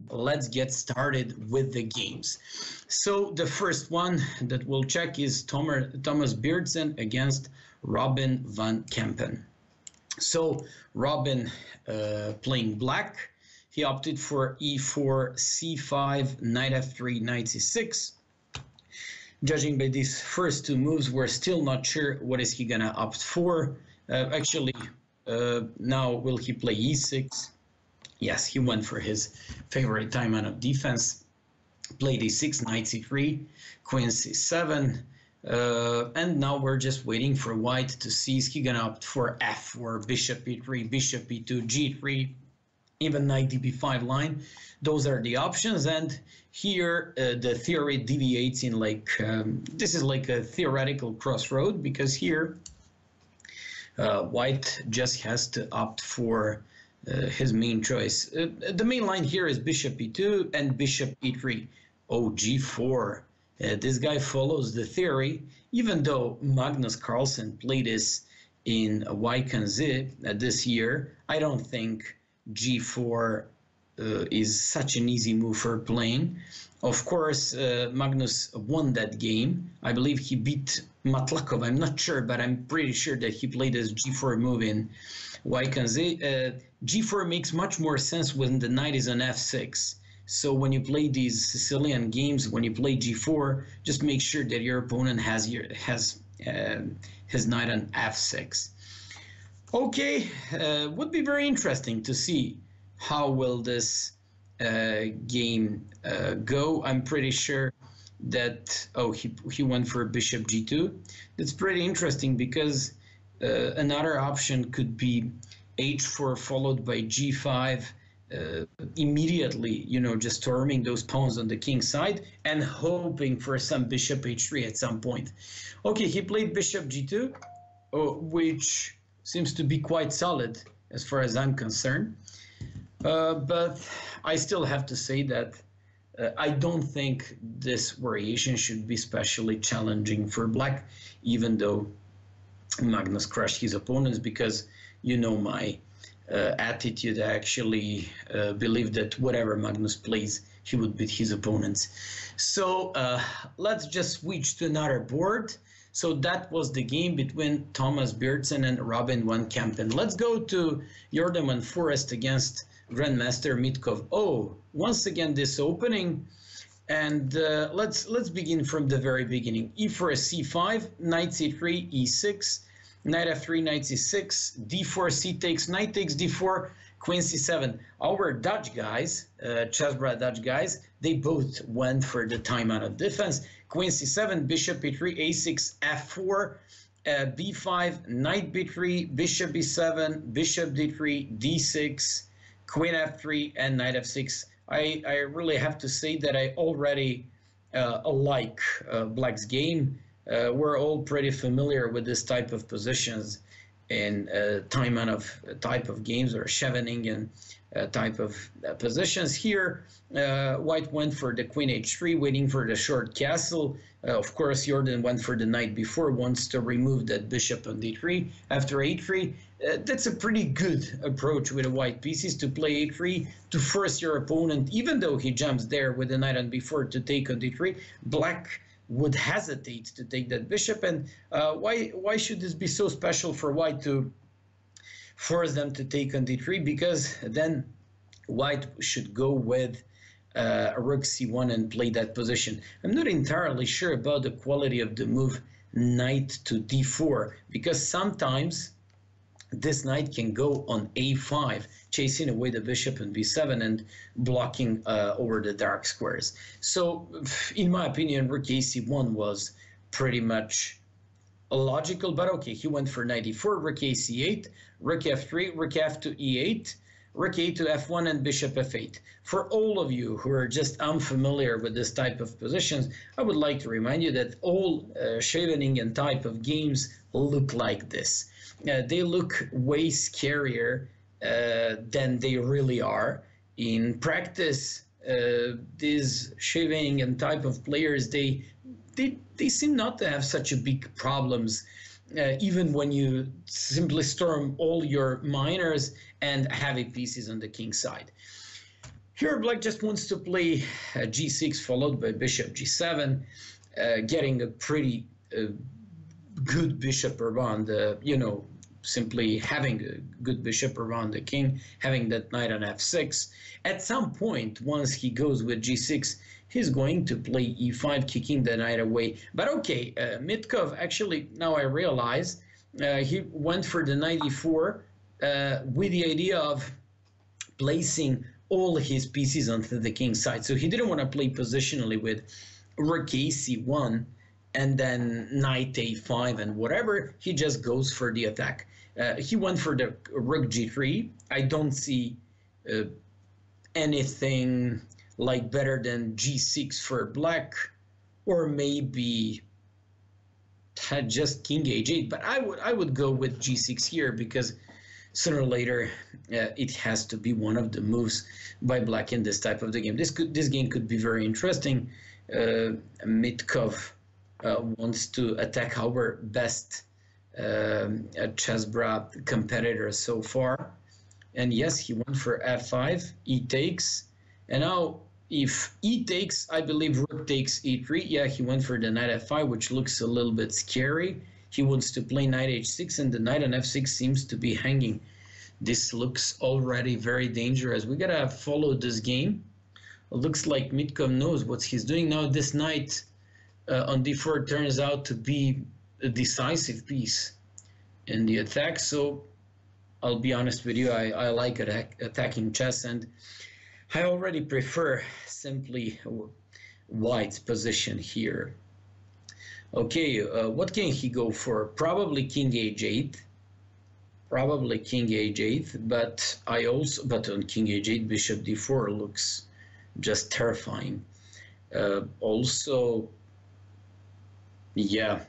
Let's get started with the games. So the first one that we'll check is Thomas Beerdsen against Robin van Kempen. So Robin playing black, he opted for e4, c5, knight f3, knight c6. Judging by these first two moves, we're still not sure what is he gonna opt for. Now will he play e6? Yes, he went for his favorite time out of defense. Played e6, knight c3, queen c7. And now we're just waiting for white to see is he gonna opt for f4, bishop e3, bishop e2, g3, even knight db5 line. Those are the options, and here the theory deviates in this is like a theoretical crossroad, because here white just has to opt for his main choice. The main line here is bishop e2 and bishop e3. Oh, g4. This guy follows the theory, even though Magnus Carlsen played this in Y-Kanzi this year. I don't think g4 is such an easy move for playing. Of course, Magnus won that game. I believe he beat Matlakov. I'm not sure, but I'm pretty sure that he played this g4 move in Y-Kanzi. G4 makes much more sense when the knight is on f6. So when you play these Sicilian games, when you play g4, just make sure that your opponent has his knight on f6. Okay, would be very interesting to see how will this game go. I'm pretty sure that he went for bishop g2. That's pretty interesting, because another option could be h4 followed by g5, immediately, just storming those pawns on the king's side and hoping for some bishop h3 at some point. Okay, he played bishop g2, which seems to be quite solid as far as I'm concerned. But I still have to say that I don't think this variation should be especially challenging for black, even though Magnus crushed his opponents, because my attitude. I actually believe that whatever Magnus plays, he would beat his opponents. So let's just switch to another board. So that was the game between Thomas Beerdsen and Robin van Kempen. Let's go to Jordan van Foreest against Grandmaster Mitkov. Oh, once again this opening, and let's begin from the very beginning. E4, c5, knight c3, e6, knight f3, knight c6, d4, c takes, knight takes d4, queen c7. Our Dutch guys, Chessbrahs Dutch guys, they both went for the timeout of defense. Queen c7, bishop e3, a6, f4, b5, knight b3, bishop b7, bishop d3, d6, queen f3, and knight f6. I really have to say that I already like black's game. We're all pretty familiar with this type of positions in type of games, or Scheveningen type of positions. Here, white went for the queen h3, waiting for the short castle. Of course, Jordan went for the knight before, wants to remove that bishop on d3. After a3, that's a pretty good approach with the white pieces, to play a3, to force your opponent, even though he jumps there with the knight on b4, to take on d3. Black would hesitate to take that bishop, and why should this be so special for white to force them to take on d3? Because then white should go with rook c1 and play that position. I'm not entirely sure about the quality of the move knight to d4, because sometimes this knight can go on a5, chasing away the bishop on b7 and blocking over the dark squares. So, in my opinion, rook ac1 was pretty much logical, but okay, he went for knight e4, rook ac8, rook f3, rook f to e8, rook a to f1, and bishop f8. For all of you who are just unfamiliar with this type of positions, I would like to remind you that all Scheveningen type of games look like this. They look way scarier than they really are. In practice, these Scheveningen type of players, they seem not to have such a big problems even when you simply storm all your miners and heavy pieces on the king side. Here, black just wants to play g6 followed by bishop g7, getting a pretty good bishop around the, simply having a good bishop around the king, having that knight on f6. At some point, once he goes with g6, he's going to play e5, kicking the knight away. But okay, Mitkov, actually, now I realize, he went for the knight e4 with the idea of placing all his pieces onto the king's side. So he didn't want to play positionally with rook c1 and then knight a5 and whatever. He just goes for the attack. He went for the rook g3. I don't see anything like better than g6 for black, or maybe just king h8. But I would go with g6 here, because sooner or later it has to be one of the moves by black in this type of the game. This game could be very interesting. Mitkov wants to attack our best Chessbrah competitor so far. And yes, he went for f5, e takes. And now if e takes, I believe rook takes e3. Yeah, he went for the knight f5, which looks a little bit scary. He wants to play knight h6, and the knight on f6 seems to be hanging. This looks already very dangerous. We gotta follow this game. It looks like Mitkov knows what he's doing. Now this knight on d4 turns out to be a decisive piece in the attack. So I'll be honest with you, I like attacking chess, and I already prefer simply white's position here. Okay, what can he go for? Probably king h8. Probably king h8, but on king h8, bishop d4 looks just terrifying. Also, yeah,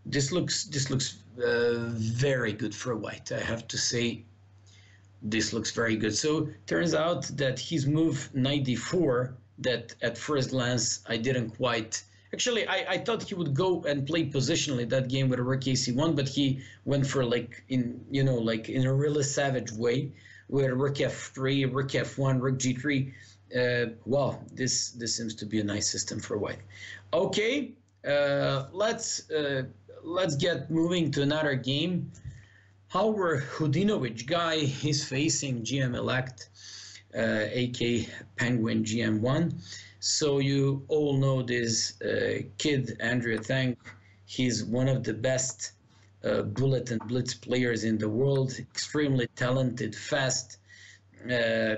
this looks very good for white. I have to say, this looks very good. So turns out that his move knight d4, that at first glance I didn't quite. Actually, I thought he would go and play positionally that game with a rook ac1, but he went for like in a really savage way with rook f3, rook f1, rook g3. Wow, this seems to be a nice system for white. Okay, let's get moving to another game. Our Hudinovic guy is facing GM elect, aka Penguin GM1. So you all know this kid, Andrea Tang. He's one of the best bullet and blitz players in the world. Extremely talented, fast,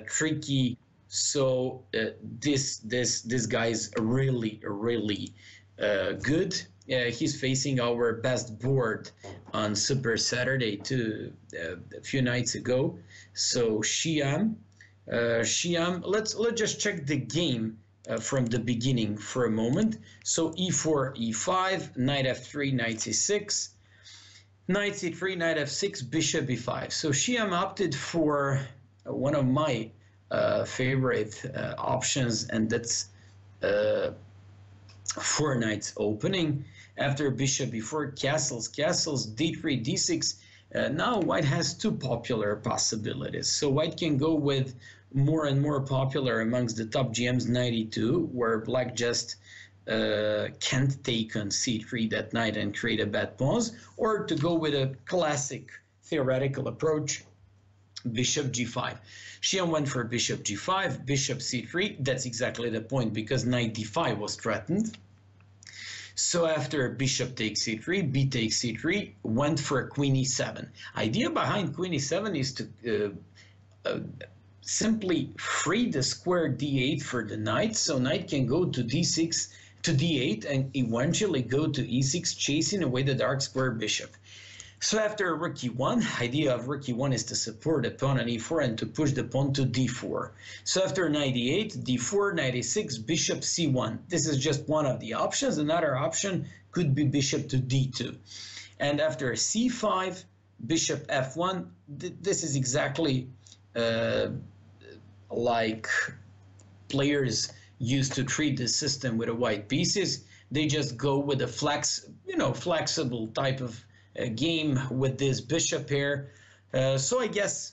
tricky. So this guy's really good. He's facing our best board on Super Saturday a few nights ago. So Shyam, let's just check the game from the beginning for a moment. So e4, e5, knight f3, knight c6, knight c3, knight f6, bishop e5. So Shyam opted for one of my favorite options, and that's 4 knights opening. After bishop e4, castles, d3, d6. Now white has 2 popular possibilities. So white can go with more and more popular amongst the top GMs, knight e2, where black just can't take on c3 that knight and create a bad pause, or to go with a classic theoretical approach, bishop g5. Shyam went for bishop g5, bishop c3. That's exactly the point, because knight d5 was threatened. So after bishop takes c3, b takes c3, went for queen e7. Idea behind queen e7 is to simply free the square d8 for the knight, so knight can go to d6 to d8 and eventually go to e6, chasing away the dark square bishop. So after rook e1, idea of rook e1 is to support the pawn on e4 and to push the pawn to d4. So after knight e8, d4, knight e6, bishop c1. This is just one of the options. Another option could be bishop to d2. And after c5, bishop f1. This is exactly like players used to treat the system with the white pieces. They just go with a flexible type of game with this bishop here. So I guess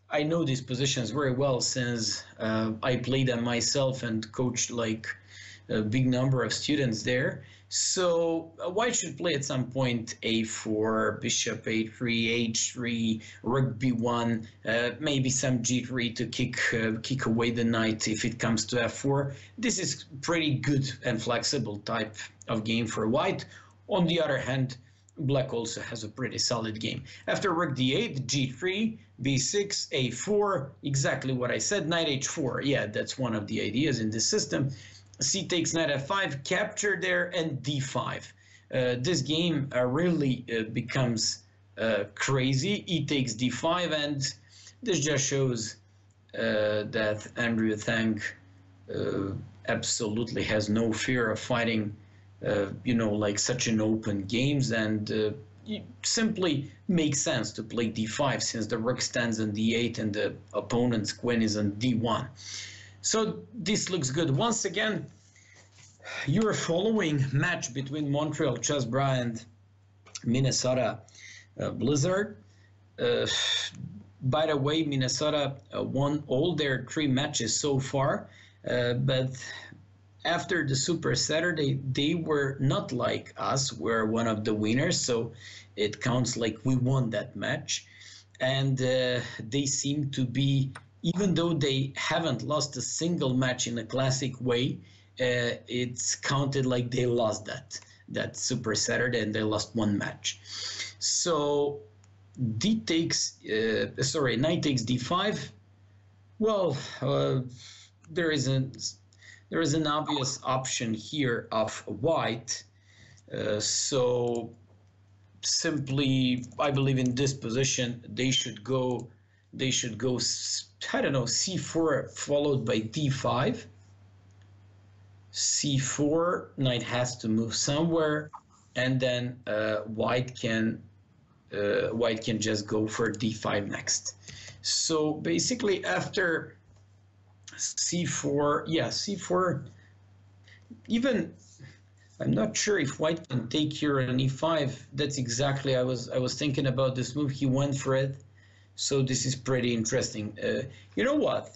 I know these positions very well since I played them myself and coached like a big number of students there. So white should play at some point a4, bishop a3, h3, rook b1, maybe some g3 to kick away the knight if it comes to f4. This is pretty good and flexible type of game for white. On the other hand, black also has a pretty solid game. After rook d8, g3, b6, a4, exactly what I said, knight h4. Yeah, that's one of the ideas in this system. C takes knight f5, capture there, and d5. This game really becomes crazy. E takes d5, and this just shows that Andrea Tang absolutely has no fear of fighting like such an open games, and it simply makes sense to play d5 since the rook stands on d8 and the opponent's queen is on d1. So this looks good. Once again, you're following match between Montreal Chessbrahs and Minnesota Blizzard. By the way, Minnesota won all their 3 matches so far, but after the Super Saturday, they were not like us. We're one of the winners, so it counts like we won that match. And they seem to be, even though they haven't lost a single match in a classic way, it's counted like they lost that Super Saturday and they lost 1 match. So knight takes d5. Well, there is an obvious option here of white. So simply, I believe in this position they should go, I don't know, c4 followed by d5. c4, knight has to move somewhere, and then white can just go for d5 next. So basically after c4, c4, even I'm not sure if white can take here on e5. That's exactly I was thinking about this move. He went for it. So this is pretty interesting. You know what?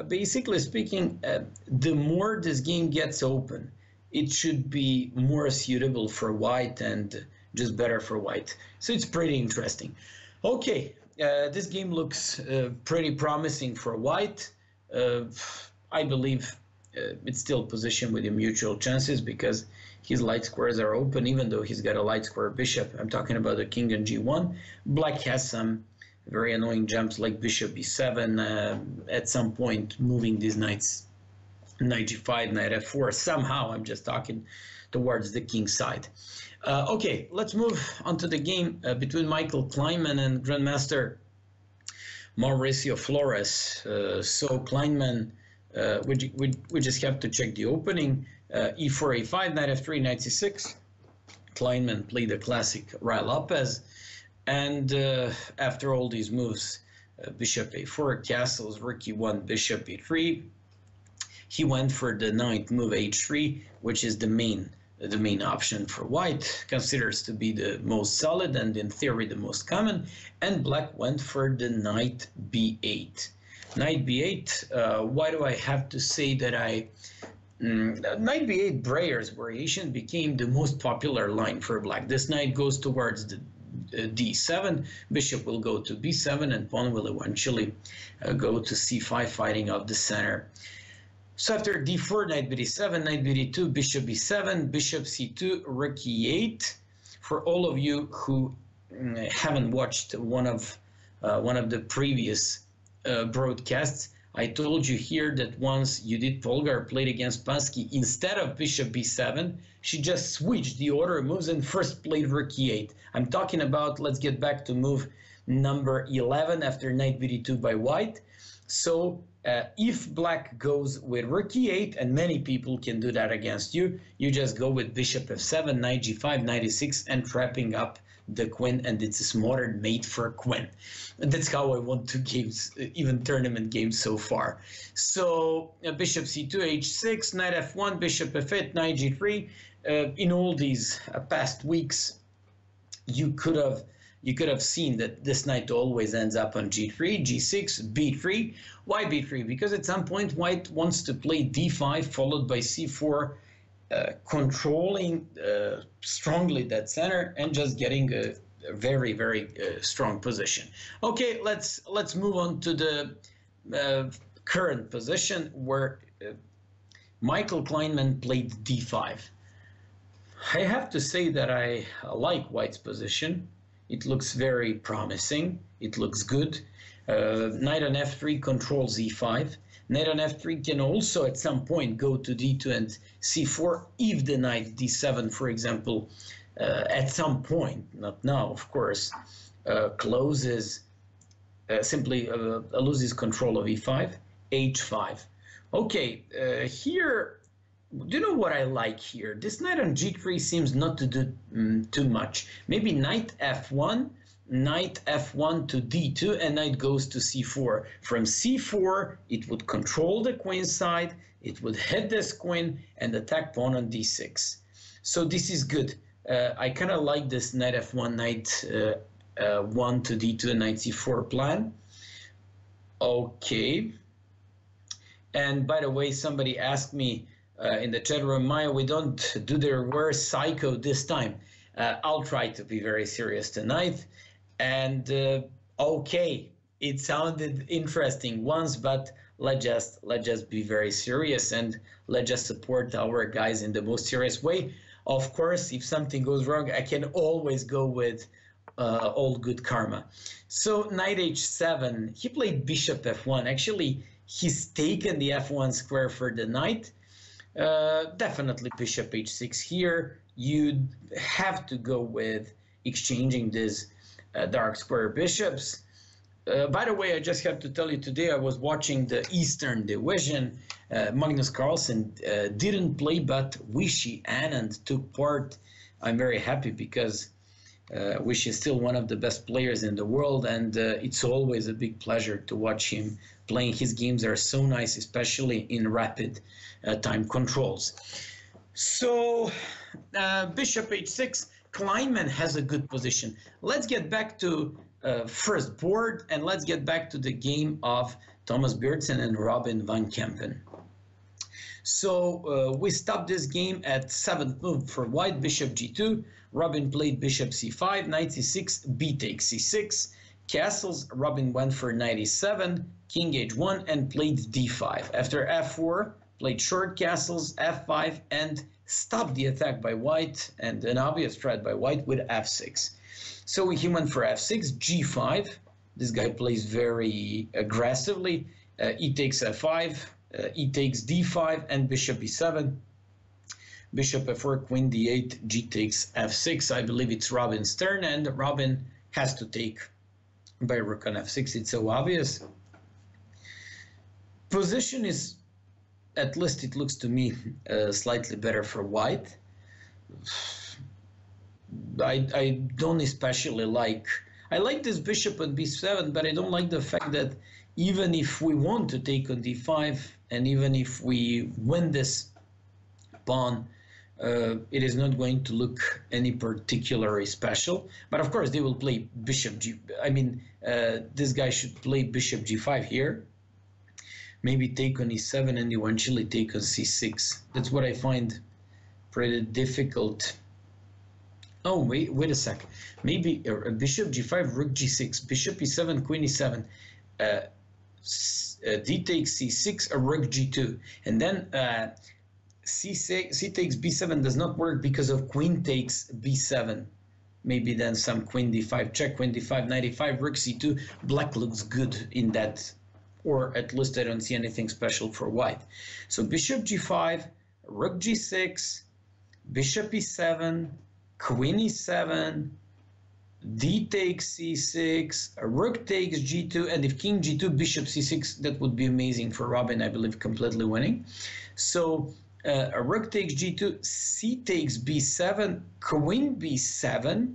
Basically speaking, the more this game gets open, it should be more suitable for white and just better for white. So it's pretty interesting. Okay, this game looks pretty promising for white. I believe it's still positioned with the mutual chances because his light squares are open, even though he's got a light square bishop. I'm talking about the king and g1. Black has some very annoying jumps like bishop b7, at some point moving these knights, knight g5, knight f4. Somehow, I'm just talking towards the king side. Okay, let's move on to the game between Michael Kleinman and Grandmaster Mauricio Flores. So Kleinman, we just have to check the opening. E4, a5, knight f3, knight c6. Kleinman played the classic Ray Lopez. And after all these moves, bishop a4, castles, rook e1, bishop e3, he went for the knight move h3, which is the main option for white, considers to be the most solid and in theory the most common. And black went for the knight b8. Knight b8, why do I have to say that knight b8 Breyer's variation became the most popular line for black. This knight goes towards the d7, bishop will go to b7, and pawn will eventually go to c5, fighting off the center. So after d4, knight bd7, knight bd2, bishop b7, bishop c2, rook e8. For all of you who haven't watched one of the previous broadcasts, I told you here that once Judith Polgar played against Pansky, instead of bishop b7, she just switched the order of moves and first played rook e8. I'm talking about, let's get back to move number 11 after knight bd2 by white. So if black goes with rook e8, and many people can do that against you, you just go with bishop f7, knight g5, knight e6, and trapping up the queen, and it's a smarter mate for queen. And that's how I won 2 games, even tournament games so far. So bishop c2, h6, knight f1, bishop f8, knight g3. In all these past weeks, you could have seen that this knight always ends up on g3, g6, b3. Why b3? Because at some point white wants to play d5 followed by c4, controlling strongly that center and just getting a very, very strong position. Okay, let's move on to the current position where Michael Kleinman played d5. I have to say that I like white's position. It looks very promising. It looks good. Knight on f3 controls e5. Knight on f3 can also at some point go to d2 and c4 if the knight d7, for example, at some point, not now, of course, closes, simply loses control of e5, h5. Okay, here, do you know what I like here? This knight on g3 seems not to do too much. Maybe knight f1 to d2, and knight goes to c4. From c4, it would control the queen side, it would hit this queen, and attack pawn on d6. So this is good. I kind of like this knight f1, knight 1 to d2, and knight c4 plan. Okay. And by the way, somebody asked me in the chat room, Maya, we don't do the reverse psycho this time. I'll try to be very serious tonight. And okay, it sounded interesting once, but let's just be very serious and let's just support our guys in the most serious way. Of course, if something goes wrong, I can always go with all good karma. So knight h7, he played bishop f1. Actually, he's taken the f1 square for the knight. Definitely bishop h6 here. You'd have to go with exchanging these dark square bishops. By the way, I just have to tell you, today I was watching the Eastern Division. Magnus Carlsen didn't play, but Wishy Anand took part. I'm very happy because Wishy is still one of the best players in the world, and it's always a big pleasure to watch him playing. His games are so nice, especially in rapid time controls. So bishop h6, Kleinman has a good position. Let's get back to first board, and let's get back to the game of Thomas Bjornsen and Robin van Kempen. So we stopped this game at 7th move for white, bishop g2. Robin played bishop c5, knight c6, b takes c6. Castles, Robin went for knight e7, king h1, and played d5. After f4, played short castles, f5, and stopped the attack by white, and an obvious threat by white with f6. So he went for f6, g5. This guy plays very aggressively. E takes f5, e takes d5, and bishop e7. Bishop f4, queen d8, g takes f6. I believe it's Robin's turn, and Robin has to take by rook on f6. It's so obvious. Position is, at least it looks to me, slightly better for white. I don't especially like, I like this bishop on b7, but I don't like the fact that even if we want to take on d5, and even if we win this pawn, it is not going to look any particularly special. But of course they will play bishop g, I mean, this guy should play bishop g5 here. Maybe take on e7 and eventually take on c6. That's what I find pretty difficult. Oh, wait a sec. Maybe a bishop g5, rook g6, bishop e7, queen e7, d takes c6, a rook g2, and then c takes b7 does not work because of queen takes b7. Maybe then some queen d5, check, queen d5, knight e5, rook c2. Black looks good in that, or at least I don't see anything special for white. So bishop g5, rook g6, bishop e7, queen e7, d takes c6, rook takes g2, and if king g2, bishop c6, that would be amazing for Robin, I believe, completely winning. So a rook takes g2, c takes b7, queen b7,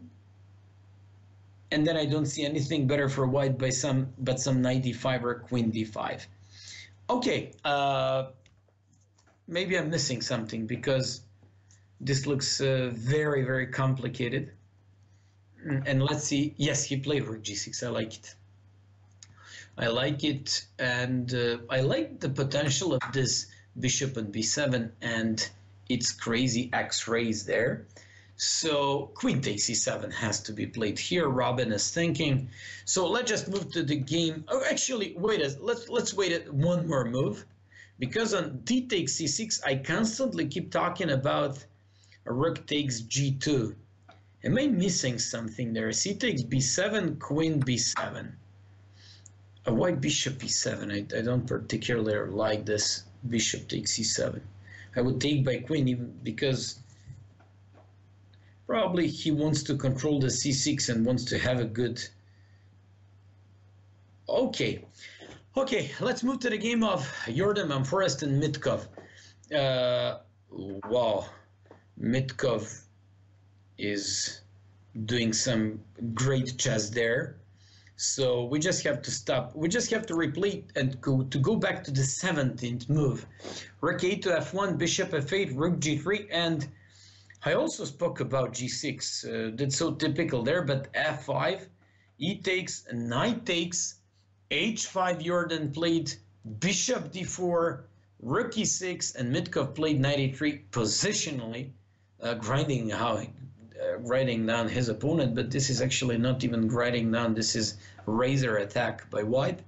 and then I don't see anything better for white but some knight d5 or queen d5. Okay, maybe I'm missing something because this looks very, very complicated. And let's see. Yes, he played rook g6. I like it. I like it, and I like the potential of this bishop on b7 and its crazy x-rays there. So queen takes e7 has to be played here. Robin is thinking. So let's just move to the game. Oh, actually, let's wait at one more move, because on d takes c6, I constantly keep talking about rook takes g2. Am I missing something there? C takes b7, queen b7. Why bishop e7? I don't particularly like this bishop takes e7. I would take by queen, even because probably he wants to control the c6 and wants to have a good... Okay, let's move to the game of Jordan Forrest and Mitkov. Wow, Mitkov is doing some great chess there. So we just have to stop. We just have to replete and go back to the 17th move. Rook a to f1, bishop f8, rook g3, and I also spoke about g6. That's so typical there, but f5, e takes, knight takes, h5 Jordan played, bishop d4, rook e6, and Mitkov played knight e3 positionally, grinding down his opponent, but this is actually not even grinding down, this is razor attack by white.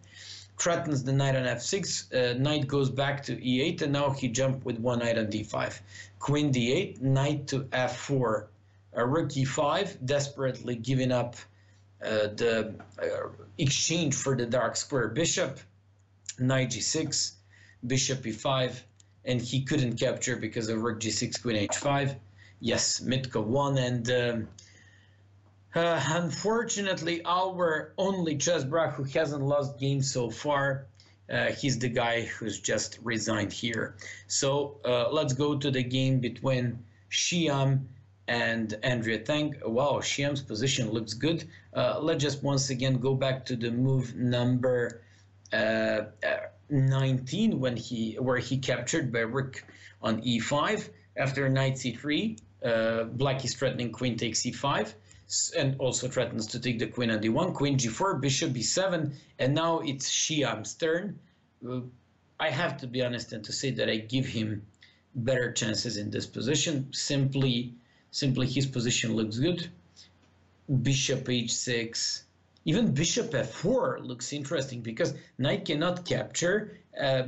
Threatens the knight on f6, knight goes back to e8, and now he jumped with one knight on d5. Queen d8, knight to f4, rook e5, desperately giving up the exchange for the dark square bishop, knight g6, bishop e5, and he couldn't capture because of rook g6, queen h5. Yes, Mitkov won, and unfortunately, our only chessbrah who hasn't lost games so far, he's the guy who's just resigned here. So let's go to the game between Shyam and Andrea. Wow, Shyam's position looks good. Let's just once again go back to the move number 19 where he captured by rook on e5 after knight c3. Black is threatening queen takes e5, and also threatens to take the queen on d1, queen g4, bishop b7, and now it's Shyam's turn. I have to be honest and to say that I give him better chances in this position. Simply his position looks good. Bishop h6, even bishop f4 looks interesting, because knight cannot capture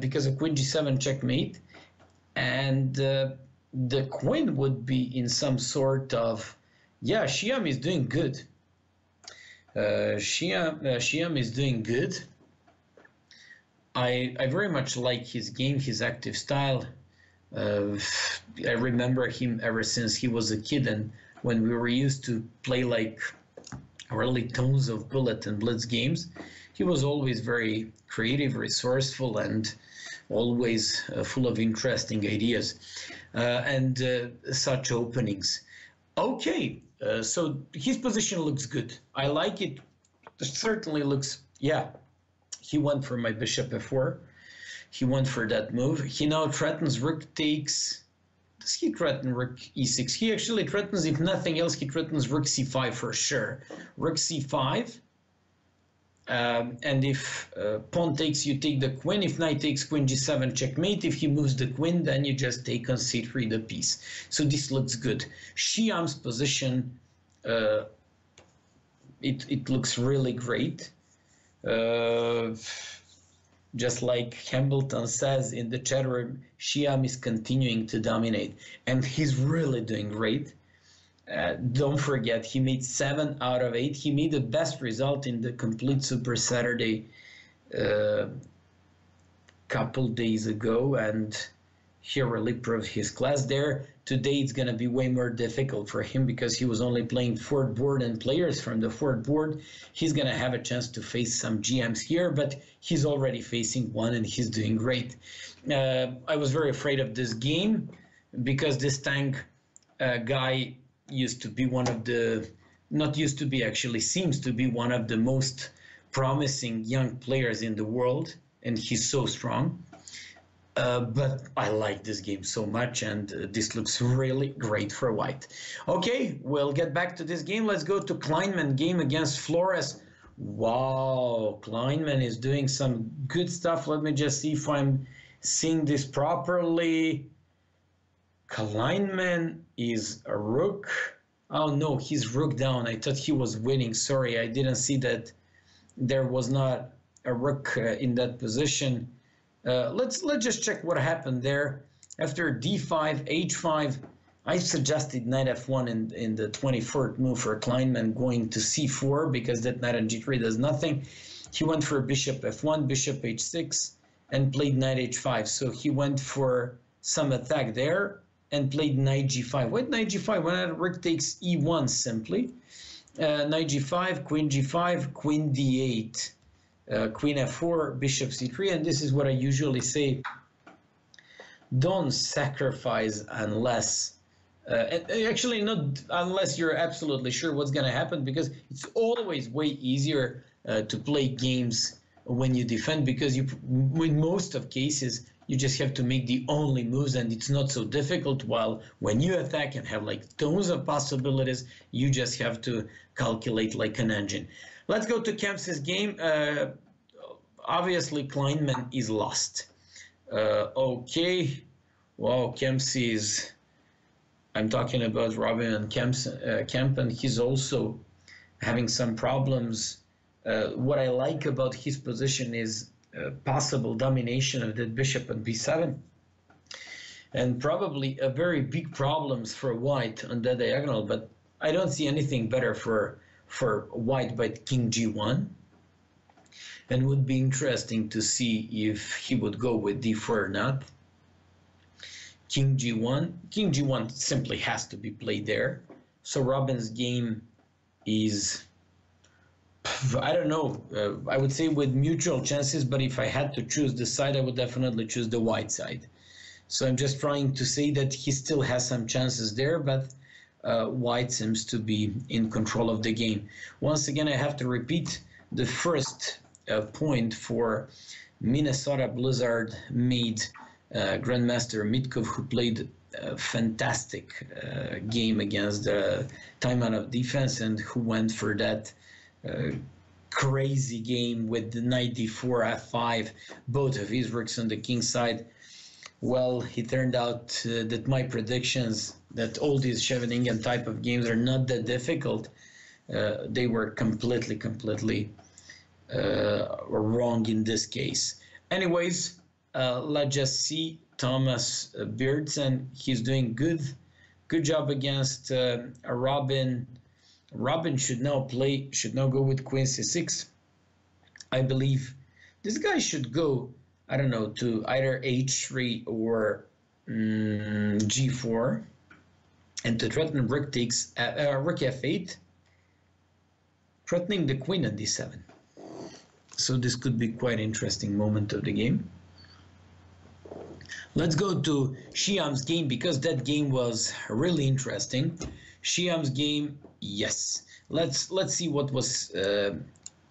because of queen g7 checkmate, and the queen would be in some sort of... Yeah, Shyam is doing good. Shyam is doing good. I very much like his game, his active style. I remember him ever since he was a kid, and when we were used to play like really tons of bullet and blitz games, he was always very creative, resourceful, and always full of interesting ideas and such openings. Okay, so his position looks good. I like it. It certainly looks, yeah, he went for my bishop f4. He went for that move. He now threatens rook takes. Does he threaten rook e6? He actually threatens, if nothing else, he threatens rook c5 for sure. Rook c5. And if pawn takes, you take the queen. If knight takes, queen g7 checkmate. If he moves the queen, then you just take on c3 the piece. So this looks good. Shyam's position, it looks really great. Just like Hamilton says in the chat room, Shyam is continuing to dominate, and he's really doing great. Don't forget, he made 7 out of 8. He made the best result in the Complete Super Saturday couple days ago, and he really proved his class there. Today it's going to be way more difficult for him because he was only playing fourth board, and players from the fourth board, he's going to have a chance to face some GMs here, but he's already facing one and he's doing great. I was very afraid of this game because this tank guy used to be one of the, not used to be, actually seems to be one of the most promising young players in the world, and he's so strong. But I like this game so much, and this looks really great for white. Okay, we'll get back to this game. Let's go to Kleinman game against Flores. Wow, Kleinman is doing some good stuff. Let me just see if I'm seeing this properly. Kleinman is a rook. Oh no, he's rook down. I thought he was winning. Sorry, I didn't see that there was not a rook in that position. Let's just check what happened there. After d5, h5, I suggested knight f1 in the 24th move for Kleinman, going to c4 because that knight on g3 does nothing. He went for bishop f1, bishop h6, and played knight h5. So he went for some attack there and played knight g5. What knight g5? When rook takes e1 simply. Knight g5, queen g5, queen d8. Queen f4, bishop c3, and this is what I usually say: don't sacrifice unless actually not unless you're absolutely sure what's going to happen, because it's always way easier to play games when you defend, because in most of cases you just have to make the only moves and it's not so difficult, while when you attack and have like tons of possibilities, you just have to calculate like an engine. Let's go to Kemps's game. Obviously, Kleinman is lost. Okay. Wow, Kemps is... I'm talking about Robin and Kemp, and he's also having some problems. What I like about his position is possible domination of the bishop on b7. And probably a very big problems for white on that diagonal, but I don't see anything better for white but king g1, and would be interesting to see if he would go with d4 or not. King g1 simply has to be played there. So Robin's game is, I don't know, I would say with mutual chances, but if I had to choose the side, I would definitely choose the white side. So I'm just trying to say that he still has some chances there, but white seems to be in control of the game. Once again, I have to repeat the first point for Minnesota Blizzard made Grandmaster Mitkov, who played a fantastic game against the time out of defense, and who went for that crazy game with the knight d4, f5, both of his rooks on the king side. Well, it turned out that my predictions that all these Scheveningen type of games are not that difficult, they were completely wrong in this case. Anyways, let's just see Thomas Beardson. He's doing good job against Robin. Robin should now go with queen c6. I believe this guy should go, I don't know, to either h3 or g4, and to threaten rook takes rook f8, threatening the queen on d7. So this could be quite interesting moment of the game. Let's go to Shyam's game, because that game was really interesting. Shyam's game, yes. Let's see what was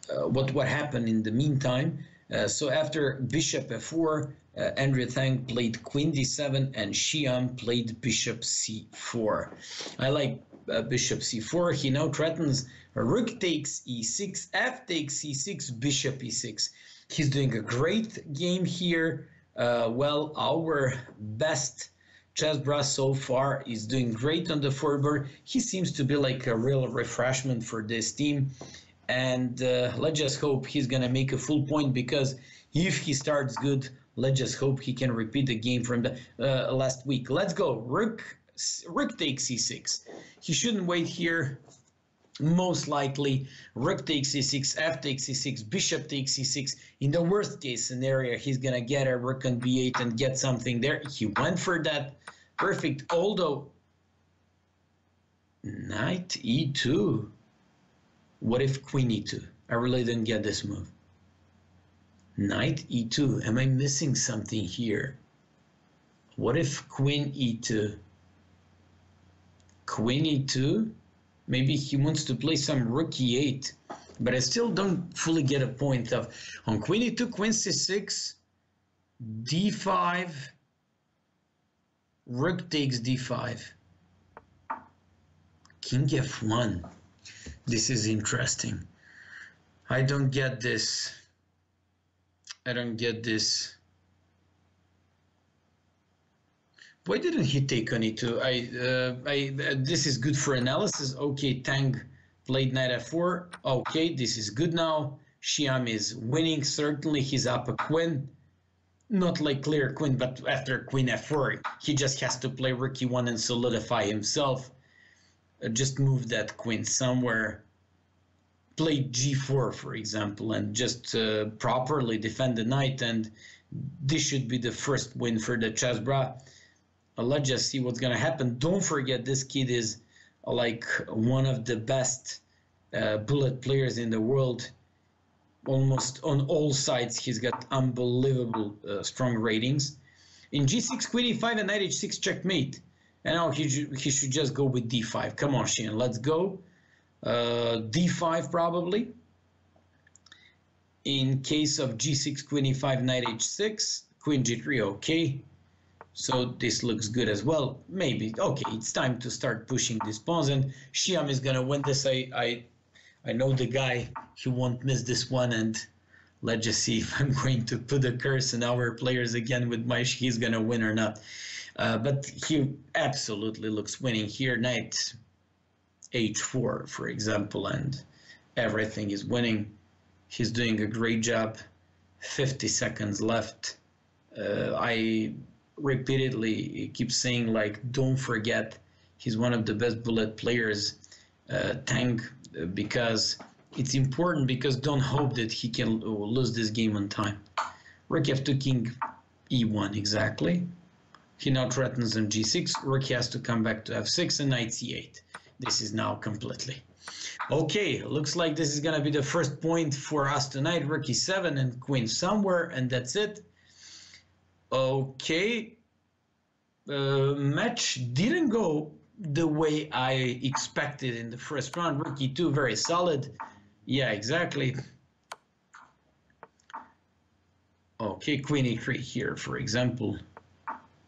what happened in the meantime. So after bishop f4, Andrea Thang played queen d7 and Shyam played bishop c4. I like bishop c4. He now threatens rook takes e6, f takes c6, bishop e6. He's doing a great game here. Well, our best Chessbrahs so far is doing great on the forward. He seems to be like a real refreshment for this team. And let's just hope he's going to make a full point, because if he starts good, let's just hope he can repeat the game from the last week. Let's go. Rook takes c6. He shouldn't wait here. Most likely, rook takes c6, f takes c6, bishop takes c6. In the worst case scenario, he's going to get a rook on b8 and get something there. He went for that. Perfect. Although, knight e2. What if queen e2? I really didn't get this move. Knight e2. Am I missing something here? What if queen e2? Queen e2? Maybe he wants to play some rook e8. But I still don't fully get a point of... On queen e2, queen c6. d5, rook takes d5, king f1. This is interesting. I don't get this. I don't get this. Why didn't he take on e2? This is good for analysis. Okay, Tang played knight f4. Okay, this is good now. Shyam is winning. Certainly, he's up a queen. Not like clear queen, but after queen f4, he just has to play rook e1 and solidify himself. Just move that queen somewhere. Play g4, for example, and just properly defend the knight. And this should be the first win for the Chessbrahs. Let's just see what's going to happen. Don't forget, this kid is like one of the best bullet players in the world. Almost on all sides, he's got unbelievable strong ratings. In g6, queen e5, and knight h6 checkmate. And now he should just go with d5. Come on, Shyam, let's go. D5 probably. In case of g6, queen e5, knight h6, queen g3, okay. So this looks good as well. Maybe. Okay, it's time to start pushing these pawns, and Shyam is gonna win this. I know the guy. He won't miss this one, and let's just see if I'm going to put a curse on our players again with my he's gonna win or not. But he absolutely looks winning here. Knight h4, for example, and everything is winning. He's doing a great job. 50 seconds left. I repeatedly keep saying, like, don't forget he's one of the best bullet players, Tang, because it's important, because don't hope that he can lose this game on time. Rook f2, king e1, exactly. He now threatens on g6. Rook has to come back to f6 and knight c8. This is now completely. Okay, looks like this is going to be the first point for us tonight. Rook e7 and queen somewhere, and that's it. Okay, match didn't go the way I expected in the first round. Rook e2, very solid. Yeah, exactly. Okay, queen e3 here, for example.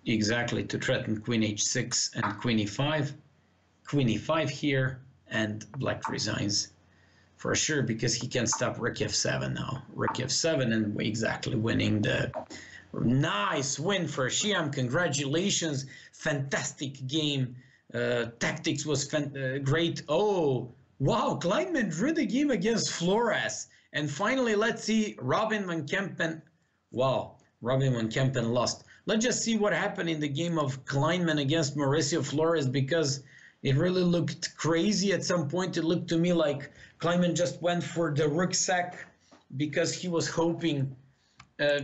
Exactly, to threaten queen h6 and queen e5. Queen e5 here, and black resigns for sure, because he can't stop rook f7 now. Rook f7, and exactly winning the... Nice win for Shyam. Congratulations. Fantastic game. Tactics was great. Oh, wow. Kleinman drew the game against Flores. And finally, let's see Robin van Kempen. Wow. Robin van Kempen lost. Let's just see what happened in the game of Kleinman against Mauricio Flores, because it really looked crazy. At some point, it looked to me like Kleinman just went for the rook sack because he was hoping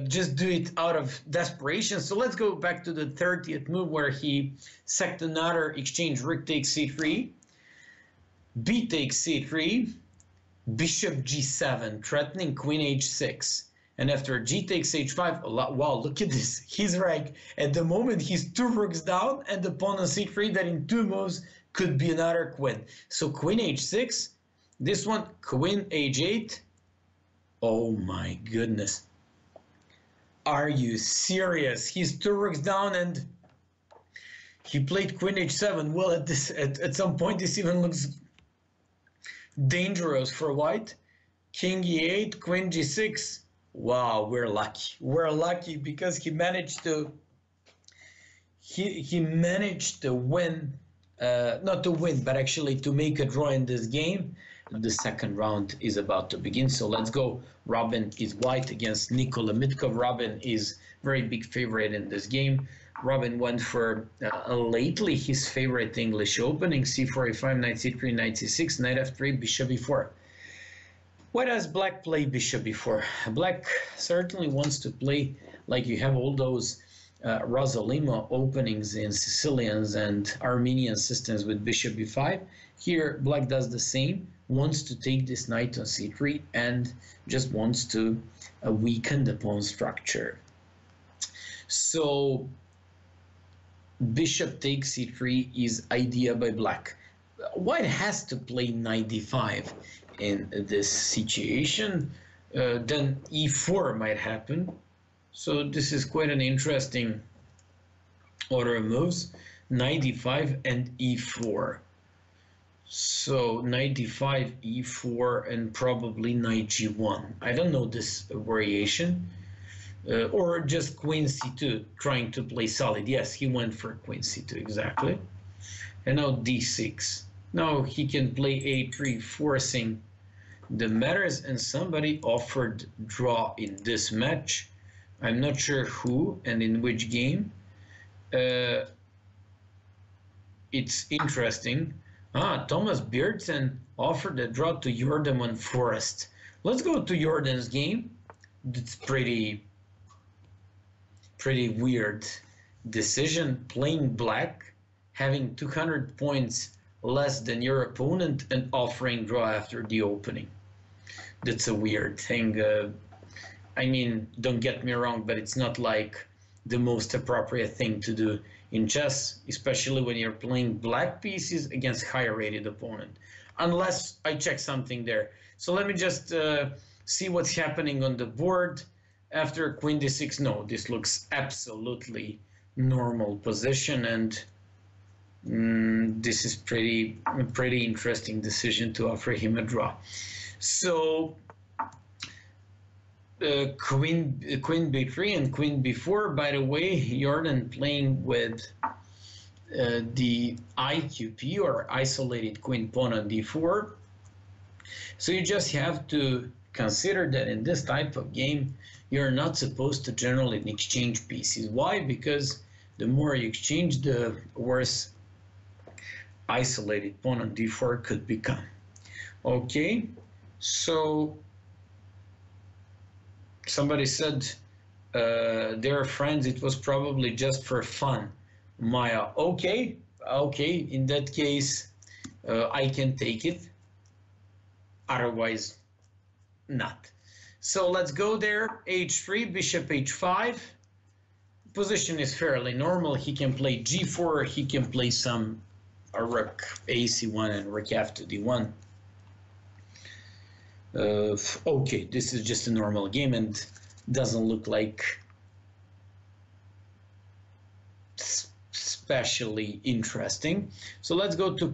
just do it out of desperation. So let's go back to the 30th move, where he sacked another exchange. Rook takes c3, b takes c3, bishop g7, threatening queen h6. And after g takes h5, wow, look at this. He's like, at the moment, he's 2 rooks down, and the pawn on c3 that in 2 moves could be another queen. So queen h6, this one, queen h8. Oh my goodness. Are you serious? He's 2 rooks down, and he played queen h7. Well, at some point, this even looks dangerous for white. King e8, queen g6. Wow, we're lucky. We're lucky because he managed to managed to win, not to win, but actually to make a draw in this game. The second round is about to begin, so let's go. Robin is white against Nikola Mitkov. Robin is very big favorite in this game. Robin went for lately his favorite English opening: c4, e5, knight c3, knight c6, knight f3, bishop e4. Why does black play bishop e4? Black certainly wants to play like you have all those Rosalima openings in Sicilians and Armenian systems with bishop e5. Here, black does the same, wants to take this knight on c3 and just wants to weaken the pawn structure. So, bishop takes c3 is idea by black. White has to play knight d5 in this situation. Then e4 might happen. So this is quite an interesting order of moves. Knight e5 and e4. So knight e5, e4, and probably knight g1. I don't know this variation. Or just queen c2, trying to play solid. Yes, he went for queen c2, exactly. And now d6. Now he can play a3, forcing the matters, and somebody offered draw in this match. I'm not sure who and in which game. It's interesting. Thomas Beardson offered a draw to Jordan on Forest. Let's go to Jordan's game. It's pretty weird decision. Playing black, having 200 points less than your opponent, and offering draw after the opening. That's a weird thing. I mean, don't get me wrong, but it's not like the most appropriate thing to do in chess, especially when you're playing black pieces against higher rated opponent, unless I check something there. So let me just see what's happening on the board after queen d6. No, this looks absolutely normal position, and this is pretty interesting decision to offer him a draw. So queen b3 and queen b4. By the way, Jordan playing with the IQP, or isolated queen pawn on d4. So you just have to consider that in this type of game, you're not supposed to generally exchange pieces. Why? Because the more you exchange, the worse isolated pawn on d4 could become. Okay, so somebody said they're friends, it was probably just for fun. Maya, okay, in that case, I can take it, otherwise not. So let's go there. h3, bishop h5. Position is fairly normal. He can play g4, or he can play some rook ac1 and rook f to d1. Okay, this is just a normal game and doesn't look like especially interesting. So let's go to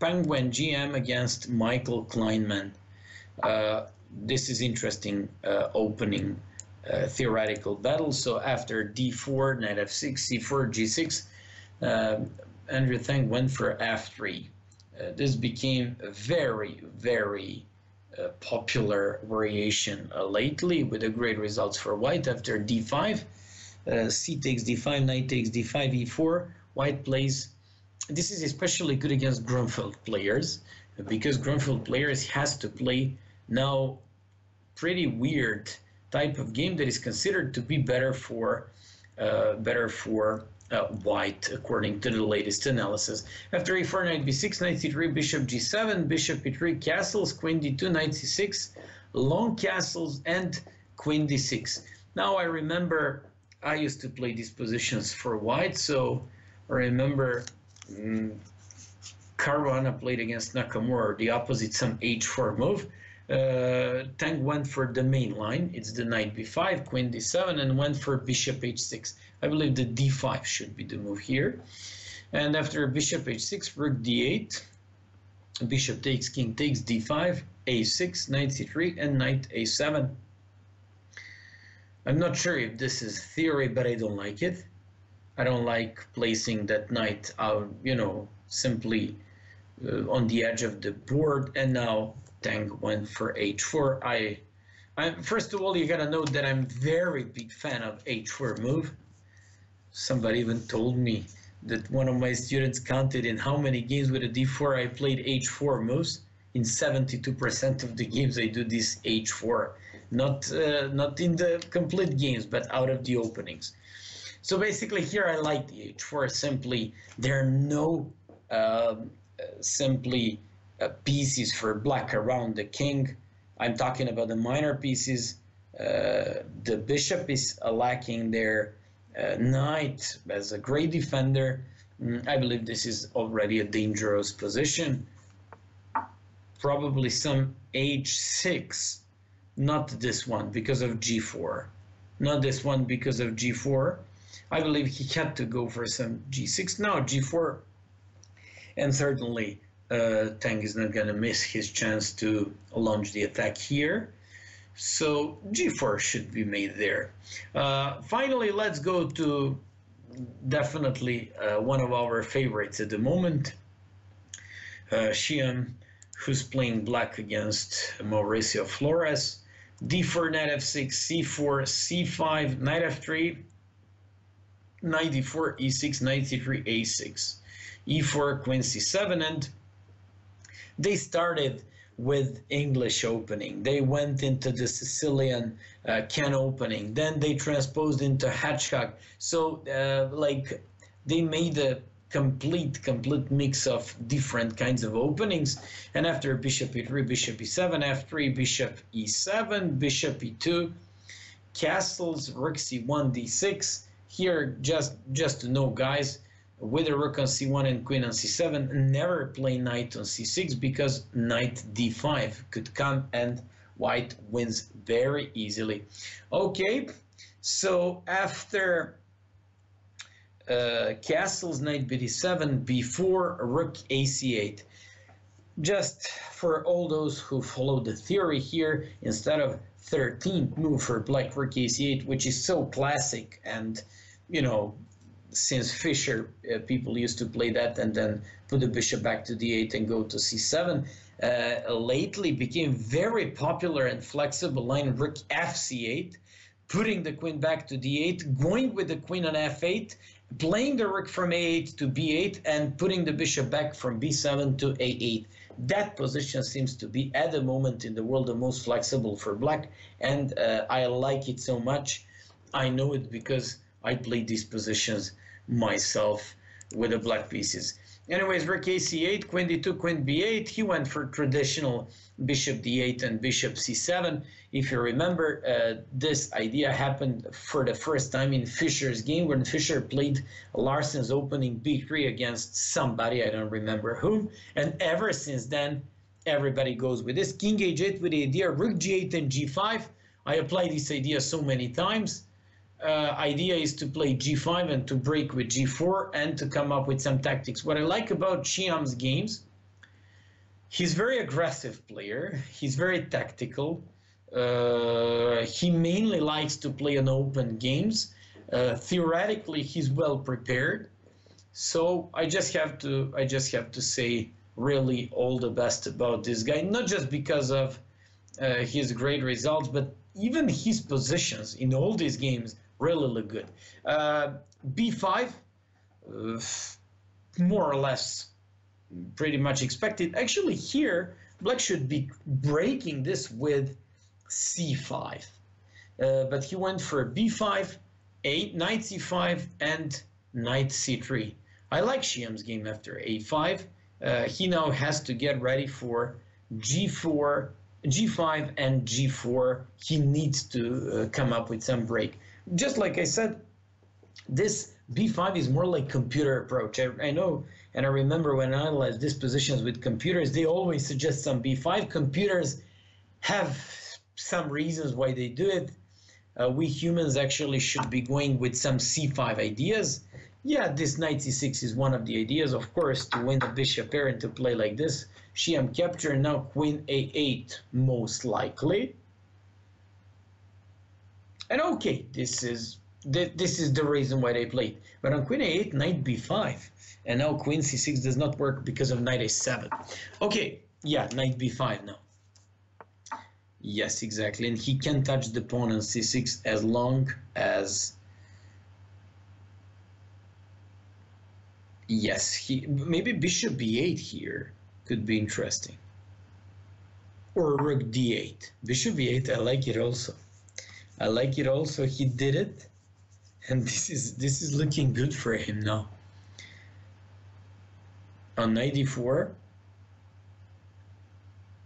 Penguin GM against Michael Kleinman. This is interesting opening theoretical battle. So after d4, knight f6, c4, g6, Andrew Thang went for f3. This became a very popular variation lately, with a great results for white. After d5, c takes d5, knight takes d5, e4. White plays. This is especially good against Grunfeld players, because Grunfeld players has to play now pretty weird type of game that is considered to be better for white, according to the latest analysis. After e4, knight b6, knight c3, bishop g7, bishop e3, castles, queen d2, knight c6, long castles, and queen d6. Now I remember I used to play these positions for white, so I remember Caruana played against Nakamura, the opposite, some h4 move. Tang went for the main line. It's the knight b5, queen d7, and went for bishop h6. I believe the d5 should be the move here. And after bishop h6, rook d8, bishop takes, king takes, d5, a6, knight c3, and knight a7. I'm not sure if this is theory, but I don't like it. I don't like placing that knight out, simply on the edge of the board. And now Tang went for h4. I first of all, you gotta know that I'm very big fan of h4 move. Somebody even told me that one of my students counted in how many games with a d4 I played h4 moves. In 72% of the games I do this h4, not in the complete games, but out of the openings. So basically here I like the h4. Simply there are no pieces for black around the king. I'm talking about the minor pieces. The bishop is lacking there. Knight as a great defender. I believe this is already a dangerous position. Probably some h6 not this one because of g4, not this one because of g4. I believe he had to go for some g6, now g4, and certainly Tang is not going to miss his chance to launch the attack here. So g4 should be made there. Finally, let's go to definitely one of our favorites at the moment, Shyam, who's playing black against Mauricio Flores. d4, knight f6, c4, c5, knight f3, knight d4, e6, knight c3, a6, e4, queen c7, and they started with English opening. They went into the Sicilian can opening. Then they transposed into Hedgehog. So like they made a complete mix of different kinds of openings. And after bishop e3, bishop e7, f3, bishop e7, bishop e2, castles, rook c1, d6. Here, just to know, guys, with a rook on c1 and queen on c7, never play knight on c6 because knight d5 could come and white wins very easily. Okay, so after castles, knight bd7, b4, rook ac8. Just for all those who follow the theory here, instead of 13th move for black, rook ac8, which is so classic, and you know, since Fischer, people used to play that and then put the bishop back to d8 and go to c7. Lately became very popular and flexible line rook fc8, putting the queen back to d8, going with the queen on f8, playing the rook from a8 to b8, and putting the bishop back from b7 to a8. That position seems to be, at the moment in the world, the most flexible for black, and I like it so much. I know it because I played these positions myself with the black pieces. Anyways, rook ac8, queen d2, queen b8. He went for traditional bishop d8 and bishop c7. If you remember, this idea happened for the first time in Fischer's game when Fischer played Larsen's opening b3 against somebody, I don't remember whom. And ever since then, everybody goes with this. King h8 with the idea rook g8 and g5. I applied this idea so many times. Idea is to play g5 and to break with g4 and to come up with some tactics. What I like about Shyam's games, he's very aggressive player. He's very tactical. He mainly likes to play on open games. Theoretically, he's well prepared. So I just have to say really all the best about this guy, not just because of his great results, but even his positions in all these games really look good. b5, more or less pretty much expected. Actually here, black should be breaking this with c5. But he went for b5, knight c5, and knight c3. I like Shyam's game after a5. He now has to get ready for g4, g5 and g4. He needs to come up with some break. Just like I said, this b5 is more like computer approach. I know, and I remember when I analyzed these positions with computers, they always suggest some b5. Computers have some reasons why they do it. We humans actually should be going with some c5 ideas. Yeah, this knight c6 is one of the ideas, of course, to win the bishop pair and to play like this. Shyam capture, now queen a8 most likely. And okay, this is the reason why they played. But on queen a8, knight b5, and now queen c6 does not work because of knight a7. Okay, yeah, knight b5 now. Yes, exactly, and he can touch the pawn on c6 as long as... Yes, maybe bishop b8 here could be interesting. Or rook d8. Bishop b8, I like it also. I like it also. He did it, and this is looking good for him now. On knight d4,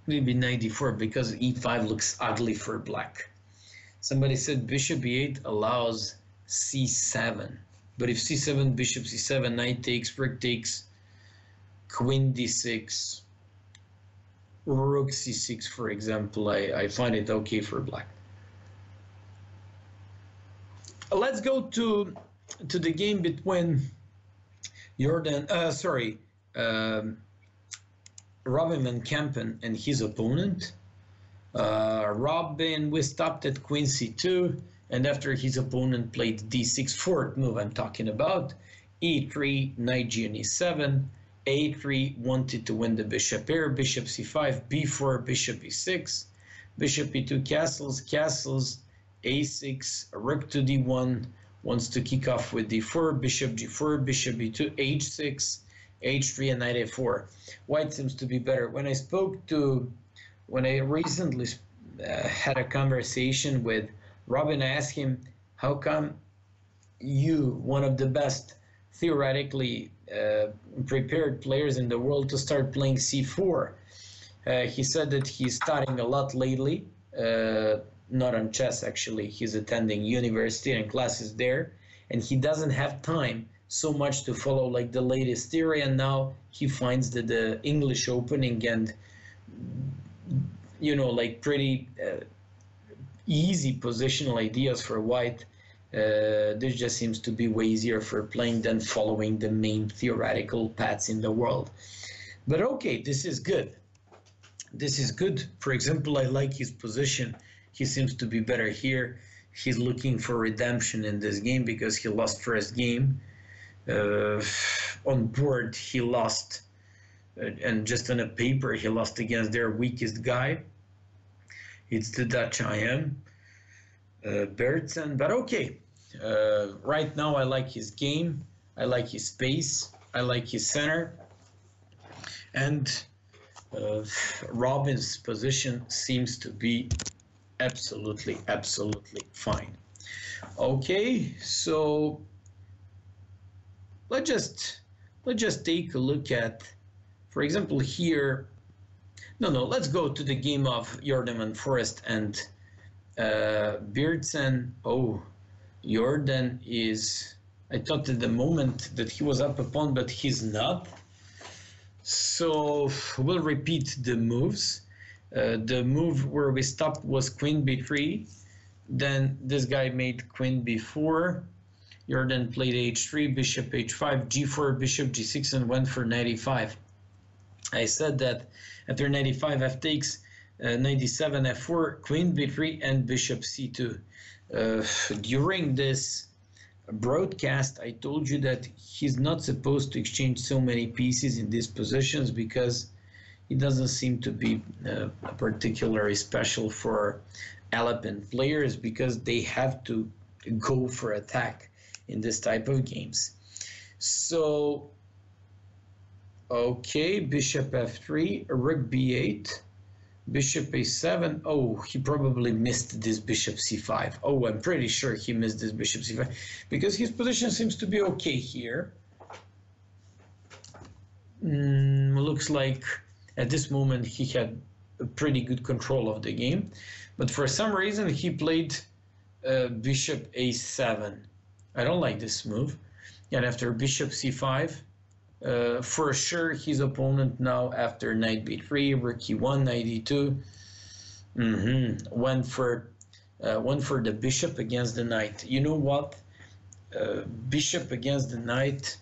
maybe knight d4 because e5 looks ugly for black. Somebody said bishop b8 allows c7, but if c7, bishop c7, knight takes, rook takes, queen d6. rook c6, for example, I find it okay for black. Let's go to the game between Robin van Kempen and his opponent. Robin, we stopped at queen c2, and after his opponent played d6, fourth move I'm talking about, e3, knight g and e7, a3, wanted to win the bishop here, bishop c5, b4, bishop e6, bishop e2, castles, a6, rook to d1, wants to kick off with d4, bishop g4, bishop e2, h6, h3, and knight a4. White seems to be better. When I recently had a conversation with Robin, I asked him, how come you, one of the best theoretically prepared players in the world, to start playing c4? He said that he's studying a lot lately, not on chess actually, he's attending university and classes there, and he doesn't have time so much to follow like the latest theory, and now he finds that the English opening and like pretty easy positional ideas for white, this just seems to be way easier for playing than following the main theoretical paths in the world. But okay, this is good. This is good. For example, I like his position. He seems to be better here. He's looking for redemption in this game because he lost first game. On board, he lost, and just on a paper, he lost against their weakest guy. It's the Dutch IM, Bertsen. But okay, right now I like his game. I like his space. I like his center. And Robin's position seems to be absolutely fine. Okay, so let's just take a look at, for example, here. Let's go to the game of Jordan and Forrest and Beardson. Oh, Jordan is, I thought at the moment that he was up a pawn, but he's not. So we'll repeat the moves. The move where we stopped was queen b3. Then this guy made queen b4. Jordan played h3, bishop h5, g4, bishop g6, and went for knight e5. I said that after knight e5, f takes, knight d7, f4, queen b3, and bishop c2. During this broadcast, I told you that he's not supposed to exchange so many pieces in these positions because he doesn't seem to be particularly special for Alpine players, because they have to go for attack in this type of games. So, okay, bishop f3, rook b8, bishop a7. Oh, he probably missed this bishop c5. Oh, I'm pretty sure he missed this bishop c5 because his position seems to be okay here. Looks like at this moment he had a pretty good control of the game, but for some reason he played bishop a7. I don't like this move. And after bishop c5, for sure his opponent now, after knight b3, rook e1, knight e2, went for the bishop against the knight. You know what? Bishop against the knight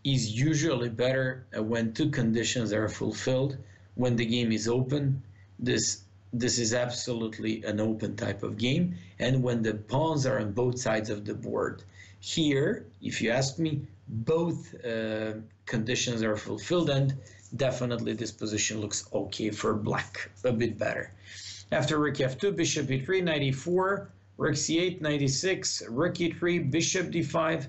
is usually better when two conditions are fulfilled. When the game is open, this is absolutely an open type of game, and when the pawns are on both sides of the board. Here, if you ask me, both conditions are fulfilled, and definitely this position looks okay for black, a bit better. After rook f2, bishop e3, knight e4, rook c8, knight e6, rook e3, bishop d5,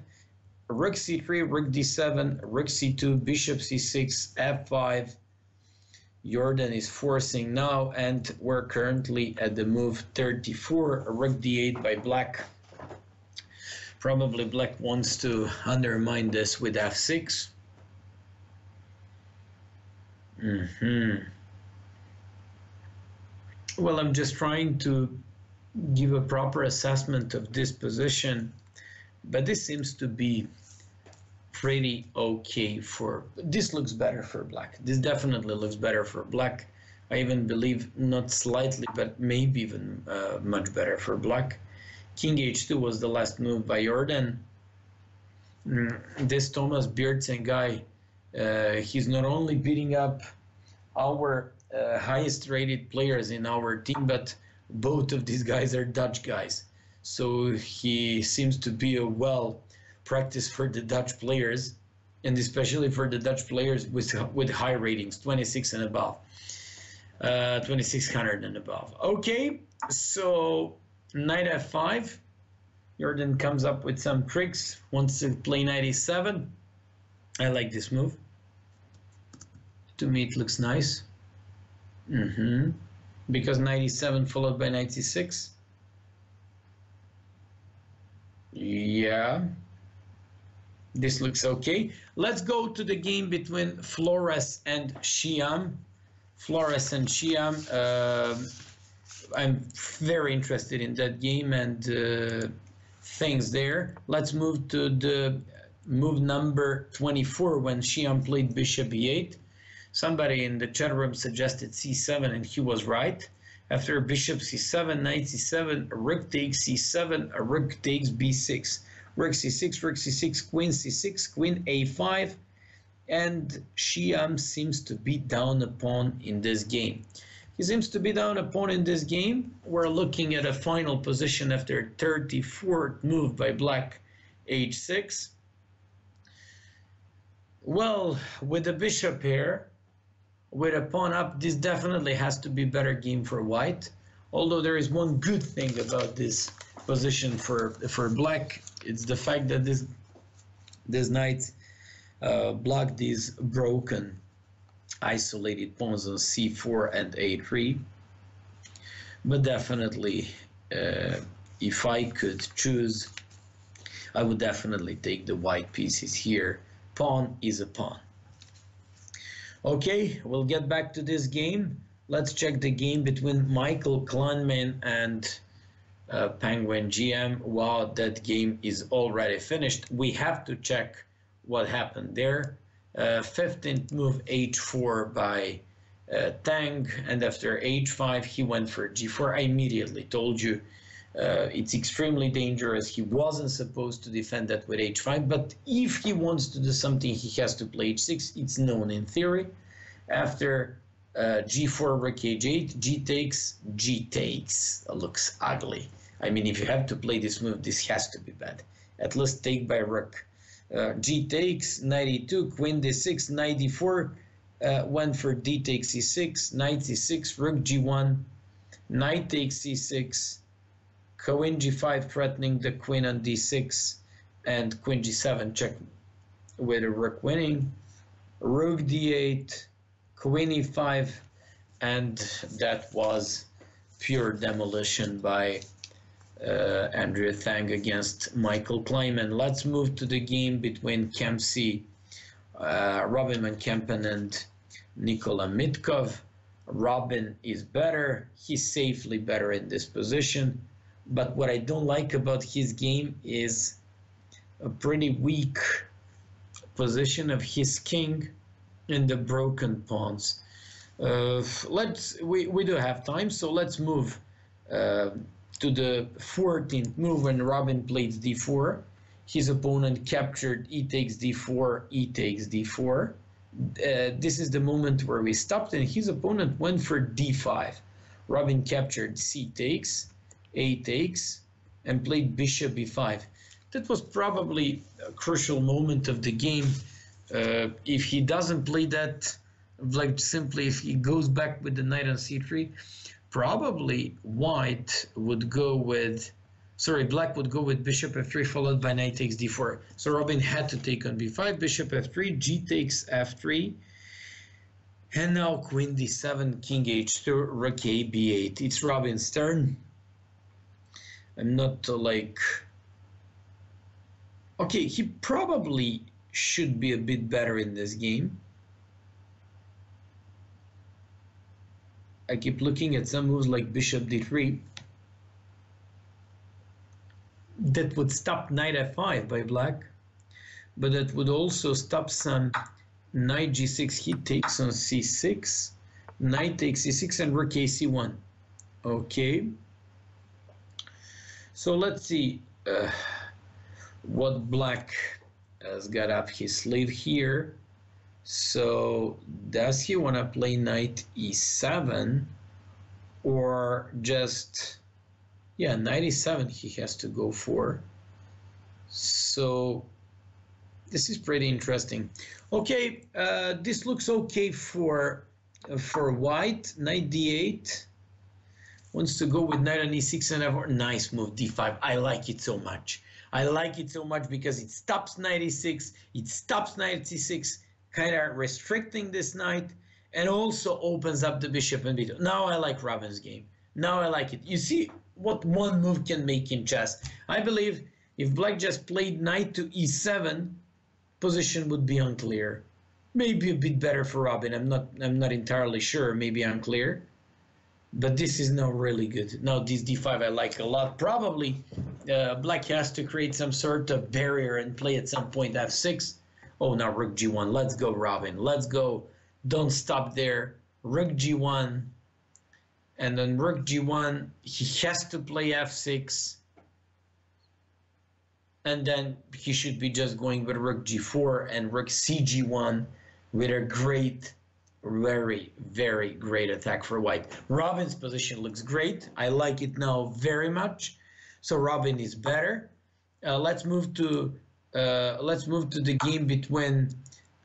rook c3, rook d7, rook c2, bishop c6, f5. Jordan is forcing now, and we're currently at the move 34, rook d8 by black. Probably black wants to undermine this with f6. Well, I'm just trying to give a proper assessment of this position, but this seems to be pretty okay for, this looks better for black. This definitely looks better for black. I even believe not slightly, but maybe even much better for black. King h2 was the last move by Jordan. This Thomas Bjertsen guy, he's not only beating up our highest rated players in our team, but both of these guys are Dutch guys. So he seems to be a well practice for the Dutch players, and especially for the Dutch players with high ratings, 26 and above, 2600 and above. Okay, so knight f5. Jordan comes up with some tricks, wants to play knight e7. I like this move. To me it looks nice. Because knight e7 followed by knight c6. Yeah, this looks okay. Let's go to the game between Flores and Shyam. Flores and Shyam. I'm very interested in that game and things there. Let's move to the move number 24 when Shyam played bishop e8. Somebody in the chat room suggested c7 and he was right. After bishop c7, knight c7, rook takes c7, rook takes b6, rook c6, rook c6, queen c6, queen a5, and Shyam seems to be down a pawn in this game. He seems to be down a pawn in this game. We're looking at a final position after 34th move by black, h6. Well, with the bishop here, with a pawn up, this definitely has to be a better game for white. Although there is one good thing about this position for black, it's the fact that this knight blocked these broken, isolated pawns on c4 and a3. But definitely, if I could choose, I would definitely take the white pieces here. Pawn is a pawn. Okay, we'll get back to this game. Let's check the game between Michael Kleinman and Penguin GM. Wow, that game is already finished. We have to check what happened there. 15th move h4 by Tang, and after h5 he went for g4. I immediately told you it's extremely dangerous. He wasn't supposed to defend that with h5, but if he wants to do something, he has to play h6. It's known in theory. After g4, rook h8, g takes. Looks ugly. I mean, if you have to play this move, this has to be bad. At least take by rook. G takes, knight e2, queen d6, knight d4, went for d takes c6, knight c6, rook g1, knight takes c6, queen g5 threatening the queen on d6, and queen g7 check with a rook winning, rook d8, queen e5, and that was pure demolition by Andrea Thang against Michael Kleinman. Let's move to the game between Kempsey, Robin Van Kempen and Nikola Mitkov. Robin is better. He's safely better in this position. But what I don't like about his game is a pretty weak position of his king and the broken pawns. We do have time, so let's move to the 14th move when Robin played d4. His opponent captured e takes d4, e takes d4. This is the moment where we stopped, and his opponent went for d5. Robin captured c takes, a takes, and played bishop b5. That was probably a crucial moment of the game. If he doesn't play that, like simply if he goes back with the knight on c3, probably white would go with, black would go with bishop f3 followed by knight takes d4. So Robin had to take on b5, bishop f3, g takes f3, and now queen d7, king h2, rook a b8. It's Robin's turn. I'm not okay, he probably should be a bit better in this game. I keep looking at some moves like bishop d3 that would stop knight f5 by black. but that would also stop some knight g6. He takes on c6, knight takes c6, and rook a c1. Okay, so let's see what black has got up his sleeve here. So does he want to play knight e7, or just, yeah, knight e7 he has to go for. So this is pretty interesting. Okay, this looks okay for white. Knight d8, wants to go with knight on e6 and f4. Nice move, d5. I like it so much. I like it so much because it stops knight e6, it stops knight c6, kind of restricting this knight, and also opens up the bishop and b2. Now I like Robin's game. Now I like it. You see what one move can make in chess. I believe if black just played knight to e7, position would be unclear. Maybe a bit better for Robin. I'm not entirely sure. Maybe unclear. But this is now really good. Now this d5 I like a lot. Probably black has to create some sort of barrier and play at some point f6. Oh, now rook g1. Let's go, Robin. Let's go. Don't stop there. Rook g1. And then rook g1, he has to play f6. And then he should be just going with rook g4 and rook cg1 with a great, very, very great attack for white. Robin's position looks great. I like it now very much. So Robin is better. Let's move to the game between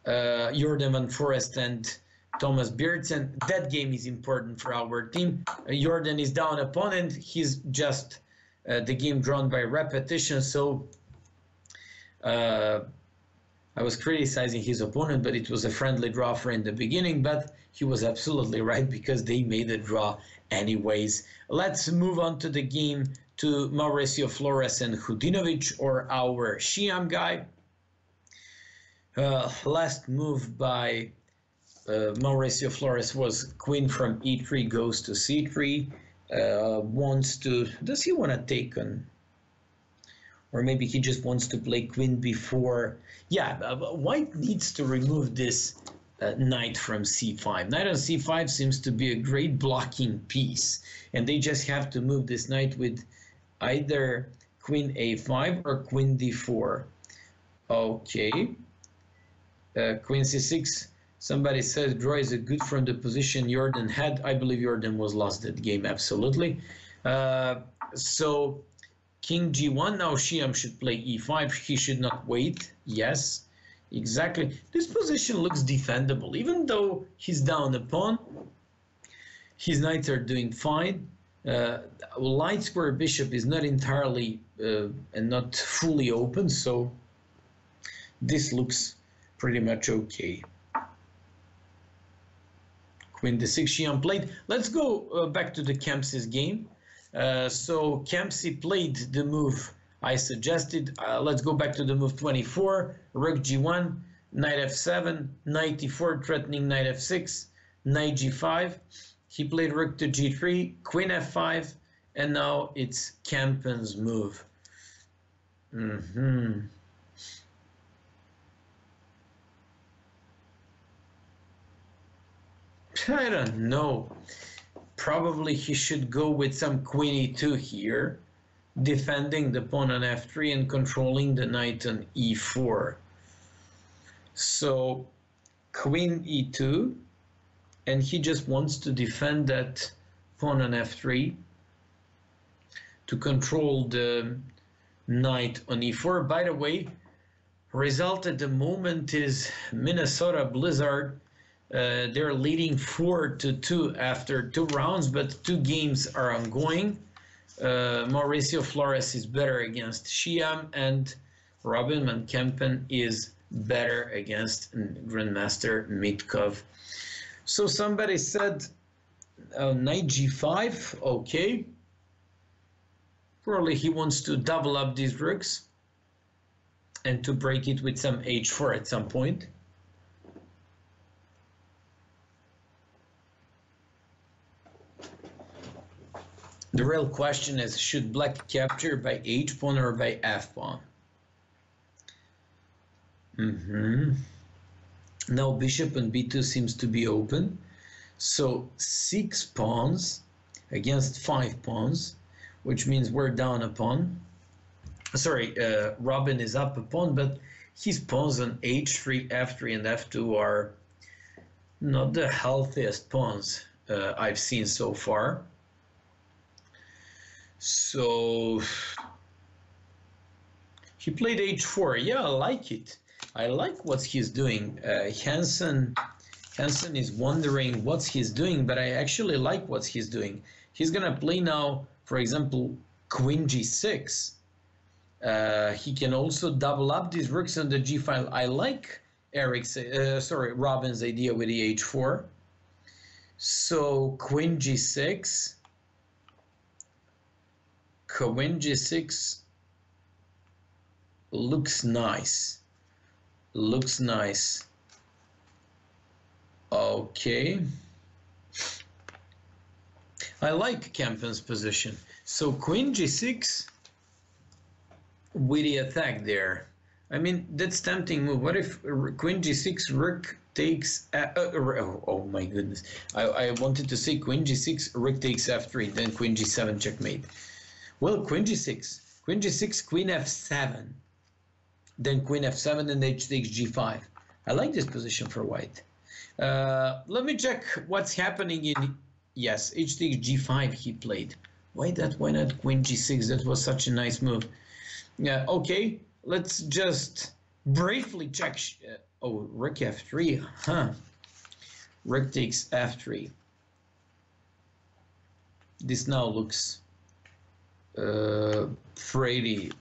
Jordan Van Forest and Thomas Bjergsen. That game is important for our team. Jordan is down opponent. He's just the game drawn by repetition. So I was criticizing his opponent, but it was a friendly draw for in the beginning. But he was absolutely right because they made a draw anyways. Let's move on to the game to Mauricio Flores and Hudinovic, or our Shyam guy. Last move by Mauricio Flores was queen from e3 goes to c3. Does he want to take on, or maybe he just wants to play queen b4. Yeah, white needs to remove this knight from c5. Knight on c5 seems to be a great blocking piece, and they just have to move this knight with either queen a5 or queen d4. Okay, queen c6. Somebody said draw is a good from the position Jordan had. I believe Jordan was lost that game, absolutely. So king g1. Now Shyam should play e5. He should not wait. Yes, exactly. This position looks defendable. Even though he's down a pawn, his knights are doing fine. Light square bishop is not entirely and not fully open, so this looks pretty much okay. Queen d6, Shyam played. Let's go back to the Kempsey's game. So Kempsey played the move I suggested. Let's go back to the move 24. Rook g1, knight f7, knight e4, threatening knight f6, knight g5. He played rook to g3, queen f5, and now it's Kempen's move. I don't know. Probably he should go with some queen e2 here, defending the pawn on f3 and controlling the knight on e4. So queen e2, and he just wants to defend that pawn on f3 to control the knight on e4. By the way, result at the moment is Minnesota Blizzard. They're leading 4-2 after 2 rounds, but 2 games are ongoing. Mauricio Flores is better against Shyam, and Robin van Kempen is better against Grandmaster Mitkov. So somebody said knight g5, okay. Probably he wants to double up these rooks and to break it with some h4 at some point. The real question is, should black capture by h-pawn or by f-pawn? Now bishop on b2 seems to be open. So 6 pawns against 5 pawns, which means we're down a pawn. Sorry, Robin is up a pawn, but his pawns on h3, f3, and f2 are not the healthiest pawns I've seen so far. So he played h4. Yeah, I like it. I like what he's doing. Hansen is wondering what he's doing, but I actually like what he's doing. He's gonna play now, for example, queen g6. He can also double up these rooks on the g file. I like Robin's idea with the h4. So queen g6, queen g6 looks nice. Looks nice. Okay. I like Kempen's position. So queen g6 with the attack there. I mean, that's tempting move. What if queen g6, rook takes... oh my goodness. I wanted to say queen g6, rook takes f3, then queen g7 checkmate. Well, queen g6, queen g6, queen f7, then queen f7 and h takes g5. I like this position for white. Let me check what's happening in... Yes, h takes g5 he played. Why not queen g6? That was such a nice move. Yeah, okay, let's just briefly check. Oh, rook f3, huh? Rook takes f3. This now looks pretty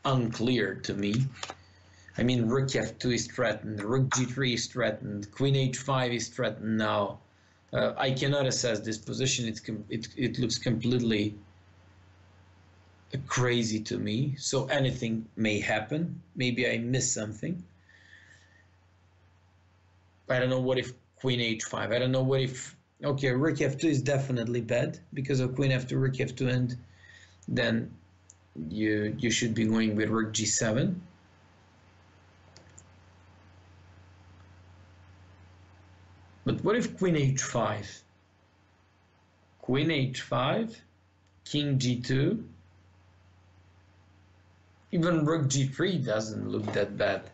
unclear to me. I mean, rook f2 is threatened, rook g3 is threatened, queen h5 is threatened now. I cannot assess this position. It looks completely crazy to me. So anything may happen. Maybe I missed something. I don't know what if queen h5. I don't know what if... Okay, rook f2 is definitely bad because of queen f2, rook f2, and then you should be going with rook g7. But what if queen h5? Queen h5, king g2. Even rook g3 doesn't look that bad.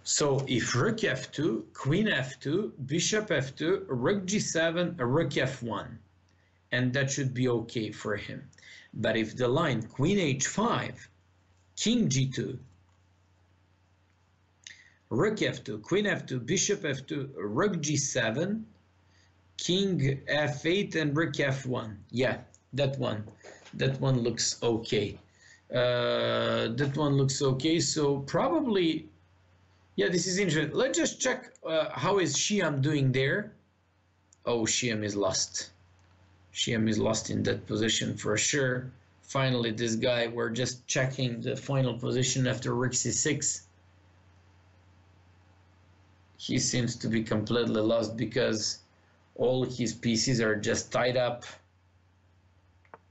So if rook f2, queen f2, bishop f2, rook g7, rook f1, and that should be okay for him. But if the line queen h5, king g2, rook f2, queen f2, bishop f2, rook g7, king f8, and rook f1. Yeah, that one looks okay. That one looks okay. So probably, yeah, this is interesting. Let's just check how is Shyam doing there. Oh, Shyam is lost. Shyam is lost in that position for sure. Finally, this guy, we're just checking the final position after rook c6. He seems to be completely lost because all his pieces are just tied up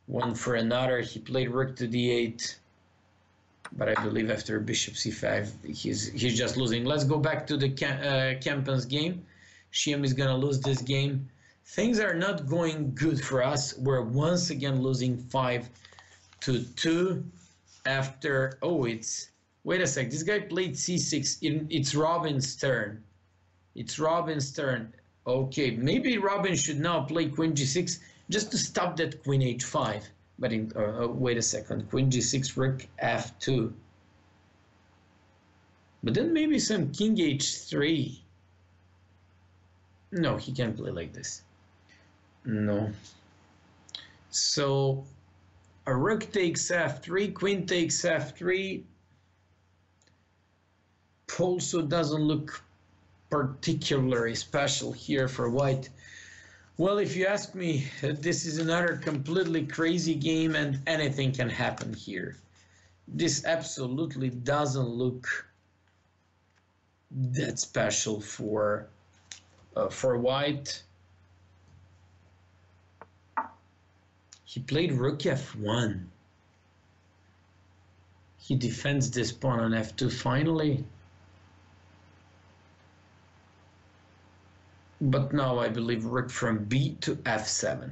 one for another. He played rook to d8, but I believe after bishop c5 he's just losing. Let's go back to the Kempen's game. Shyam is gonna lose this game. Things are not going good for us. We're once again losing 5-2 after... Oh, it's... Wait a sec, this guy played c6. It's Robin's turn. It's Robin's turn. Okay, maybe Robin should now play queen g6 just to stop that queen h5. But wait a second, queen g6, rook f2. But then maybe some king h3. No, he can't play like this. No. So a rook takes f3, queen takes f3. Also doesn't look particularly special here for white. Well, if you ask me, this is another completely crazy game and anything can happen here. This absolutely doesn't look that special for white. He played rook f1. He defends this pawn on f2 finally. But now I believe rook from b to f7.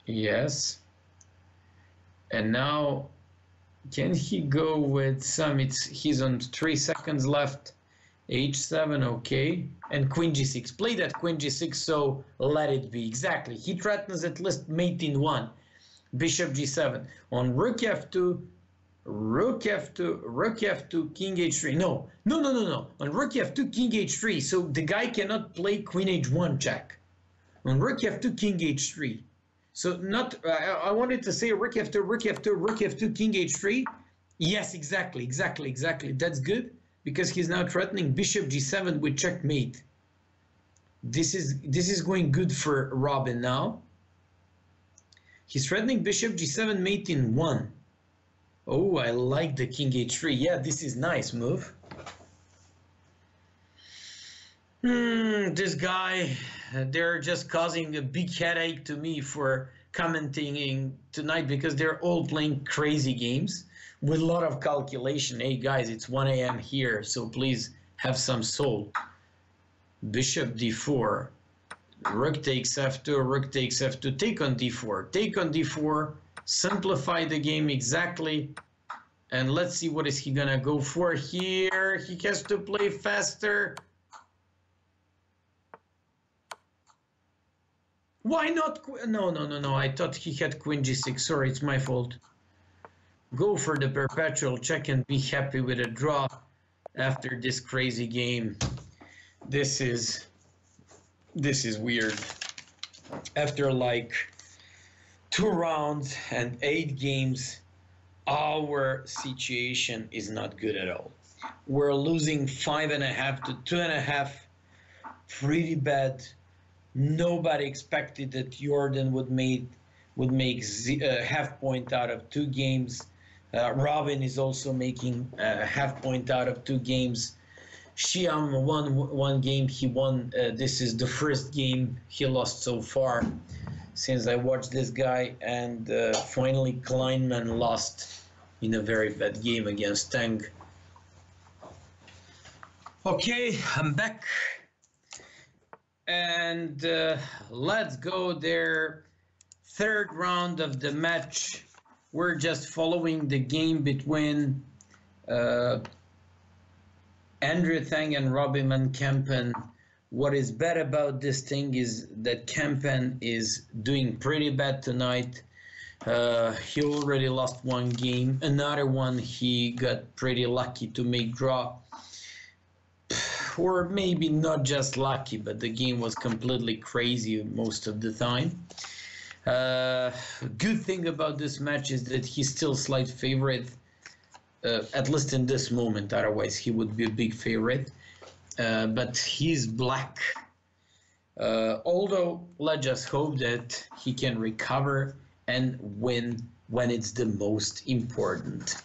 Yes. And now, can he go with some? He's on 3 seconds left. h7, okay. And queen g6. Play that queen g6, so let it be. Exactly. He threatens at least mate in 1. Bishop g7. On rook f2, rook f2, rook f2, king h3. No. On rook f2, king h3. So the guy cannot play queen h1 check. On rook f2, king h3. So not, I wanted to say rook f2, rook f2, rook f2, king h3. Yes, exactly. That's good, because he's now threatening bishop g7 with checkmate. This is going good for Robin now. He's threatening bishop g7 mate in 1. Oh, I like the king h3. Yeah, this is nice move. This guy, they're just causing a big headache to me for commenting tonight, because they're all playing crazy games with a lot of calculation. Hey guys, it's 1 a.m. here, so please have some soul. Bishop d4, rook takes f2, rook takes f2, take on d4, take on d4, simplify the game exactly. And let's see, what is he gonna go for here? He has to play faster. Why not? No. I thought he had queen g6. Sorry, it's my fault. Go for the perpetual check and be happy with a draw after this crazy game. This is weird. After like 2 rounds and 8 games, our situation is not good at all. We're losing 5.5 to 2.5. Pretty bad. Nobody expected that Jordan would make half point out of 2 games. Robin is also making half point out of 2 games. Shyam won 1 game. He won. This is the first game he lost so far since I watched this guy. And finally, Kleinman lost in a very bad game against Tang. Okay, I'm back. And let's go there. 3rd round of the match. We're just following the game between Andrea Tang and Robin van Kempen. What is bad about this thing is that Kempen is doing pretty bad tonight. He already lost 1 game. Another one he got pretty lucky to make draw. Or maybe not just lucky, but the game was completely crazy most of the time. Good thing about this match is that he's still slight favorite, at least in this moment. Otherwise, he would be a big favorite. But he's black. Although, let's just hope that he can recover and win when it's the most important.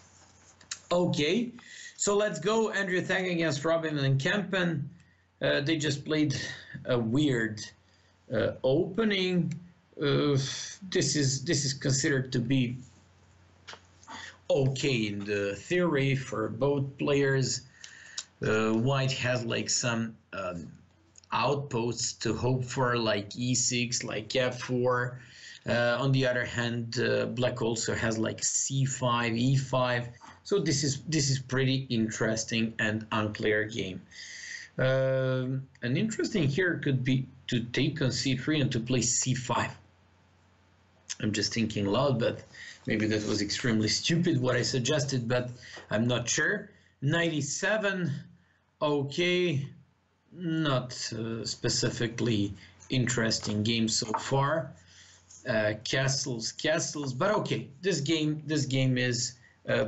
Okay. So let's go. Andrea Tang against Robin van Kempen. They just played a weird opening. This is considered to be okay in the theory for both players. White has like some outposts to hope for, like e6, like f4. On the other hand, black also has like c5, e5. So this is pretty interesting and unclear game. An interesting here could be to take on c3 and to play c5. I'm just thinking loud, but maybe that was extremely stupid what I suggested, but I'm not sure. 97, okay, not specifically interesting game so far. Castles, but okay, this game is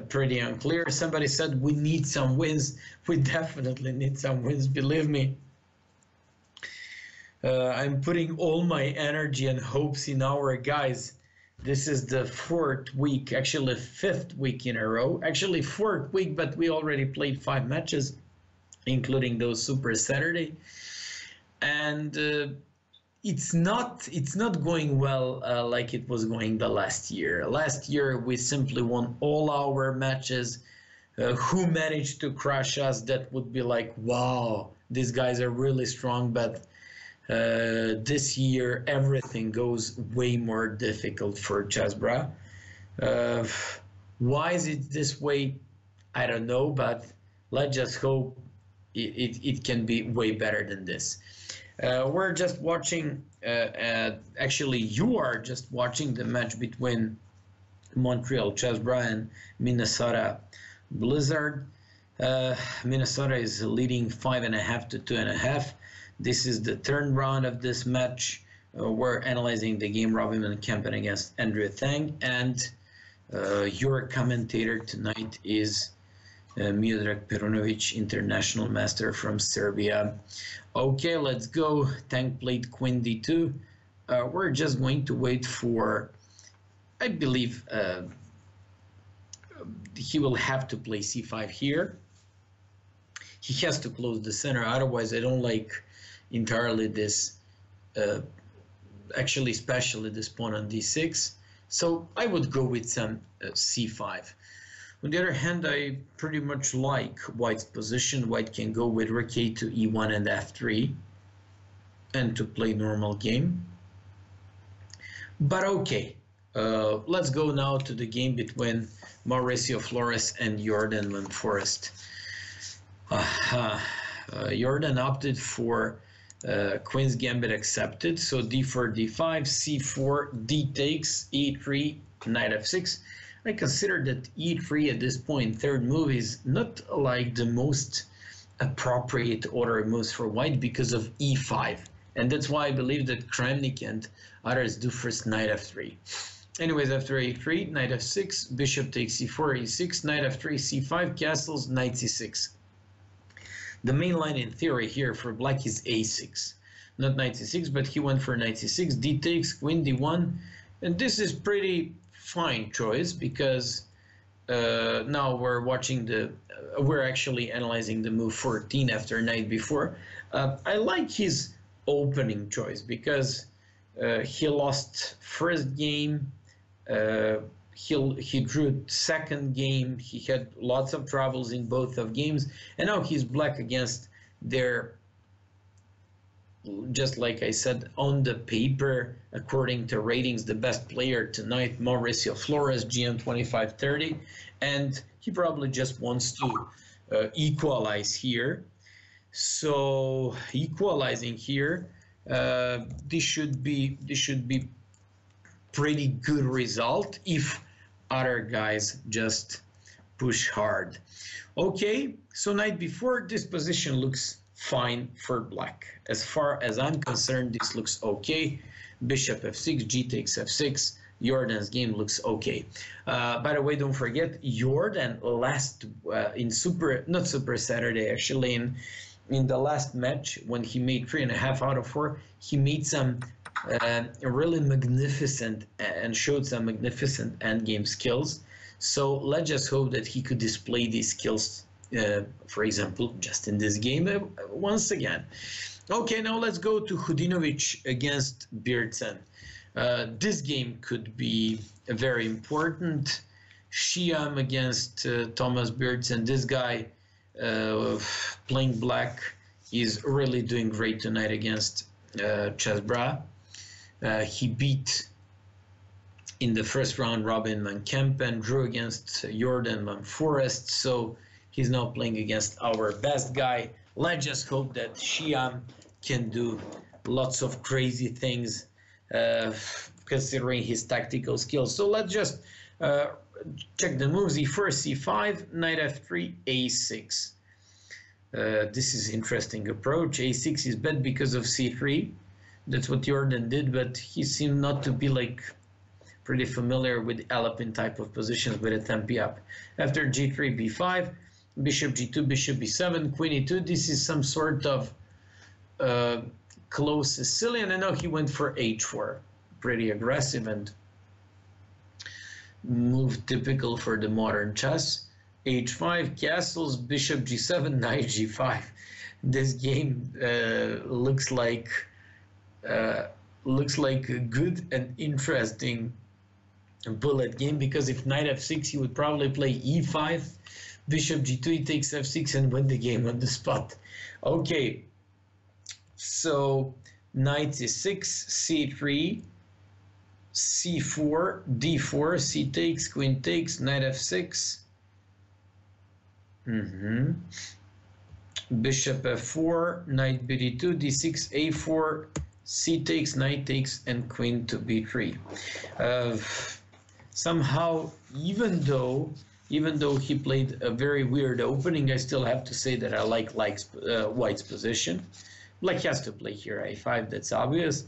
pretty unclear. Somebody said we need some wins. We definitely need some wins, believe me. I'm putting all my energy and hopes in our guys. This is the 4th week, actually 5th week in a row. Actually 4th week, but we already played 5 matches, including those Super Saturday. And it's not going well like it was going the last year. Last year we simply won all our matches. Who managed to crush us? That would be like, wow, these guys are really strong. But this year everything goes way more difficult for Chessbrah. Uh, why is it this way? I don't know, but let's just hope it can be way better than this. We're just watching, actually, you are just watching the match between Montreal Chessbrah and Minnesota Blizzard. Minnesota is leading 5.5 to 2.5. This is the third round of this match. We're analyzing the game. Robin Van Kempen against Andrea Tang, and your commentator tonight is Miodrag Perunovic, international master from Serbia. Okay, let's go. Tang played Queen D2. We're just going to wait for, I believe, he will have to play C5 here. He has to close the center, otherwise I don't like entirely this, actually especially this pawn on D6. So I would go with some C5. On the other hand, I pretty much like White's position. White can go with Rook A to E1 and F3 and to play normal game. But okay, let's go now to the game between Mauricio Flores and Jordan Van Forest. Jordan opted for Queen's Gambit accepted, so D4, D5, C4, D takes, E3, Knight F6. I consider that E3 at this point, third move, is not like the most appropriate order of moves for White because of E5. And that's why I believe that Kramnik and others do first Knight F3. Anyways, after A3, Knight F6, Bishop takes C4, E6, Knight F3, C5, castles, Knight C6. The main line in theory here for Black is A6. Not Knight C6, but he went for Knight C6, D takes, Queen D1. And this is pretty fine choice because now we're watching we're actually analyzing the move 14 after Knight B4. I like his opening choice because he lost first game, he drew second game, he had lots of troubles in both of games, and now he's Black against their, just like I said, on the paper, according to ratings, the best player tonight, Mauricio Flores, GM 2530, and he probably just wants to equalize here. So equalizing here, this should be pretty good result if other guys just push hard. Okay, so Knight B4, this position looks fine for Black. As far as I'm concerned, this looks okay. Bishop F6, G takes F6. Jordan's game looks okay. By the way, don't forget, Jordan last in not Super Saturday, actually in the last match when he made 3.5 out of 4, he made some really magnificent and showed some magnificent endgame skills. So let's just hope that he could display these skills, for example, just in this game once again. Okay, now let's go to Hudinovic against Beardson. This game could be very important. Shyam against Thomas Beardson. This guy playing Black is really doing great tonight against Chessbrah. He beat in the first round Robin Van Kempen, drew against Jordan Van Forest, so he's now playing against our best guy. Let's just hope that Shyam can do lots of crazy things considering his tactical skills. So let's just check the moves. E4, C5, Knight F3, A6. This is interesting approach. A6 is bad because of C3. That's what Jordan did, but he seemed not to be like pretty familiar with Alapin type of positions with a tempi up. After G3, B5, Bishop G2, Bishop B7, Queen E2. This is some sort of close Sicilian, and now he went for H4. Pretty aggressive and move typical for the modern chess. H5, castles, Bishop G7, Knight G5. This game looks like looks like a good and interesting bullet game, because if knight f6, he would probably play e5, bishop g2, he takes f6 and win the game on the spot. Okay, so knight c6, c3, c4, d4, c takes, queen takes, knight f6. Bishop f4, knight bd2, d6, a4, c takes, knight takes, and queen to b3. Somehow, even though he played a very weird opening, I still have to say that I like White's position. Black has to play here a5, that's obvious.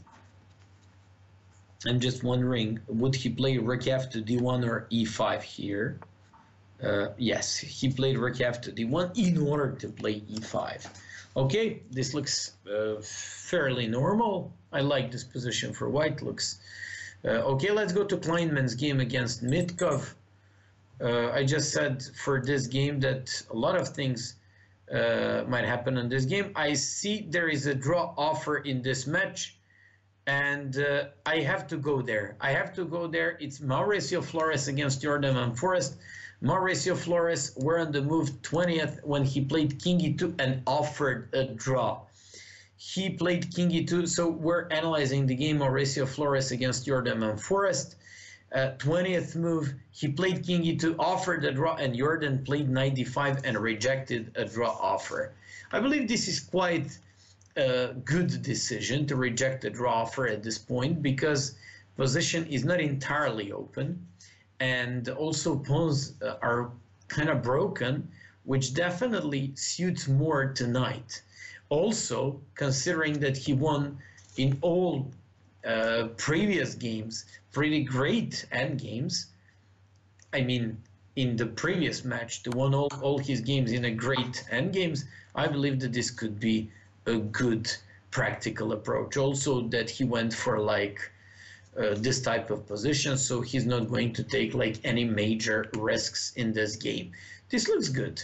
I'm just wondering, would he play rook f to d1 or e5 here? Yes, he played rook f to d1 in order to play e5. Okay, this looks fairly normal. I like this position for White. Looks okay. Let's go to Kleinman's game against Mitkov. I just said for this game that a lot of things might happen in this game. I see there is a draw offer in this match, and I have to go there. It's Mauricio Flores against Jordan Van Forest. Mauricio Flores were on the move 20th when he played king e2 and offered a draw. He played king e2, so we're analyzing the game Mauricio Flores against Jordan Van Forest. 20th move, he played king e2, offered a draw, and Jordan played knight d5 and rejected a draw offer. I believe this is quite a good decision to reject a draw offer at this point, because position is not entirely open. And also pawns are kind of broken, which definitely suits more tonight. Also, considering that he won in all previous games, pretty great endgames. I mean, in the previous match, to won all his games in a great endgames, I believe that this could be a good practical approach. Also, that he went for like this type of position, so he's not going to take like any major risks in this game. This looks good.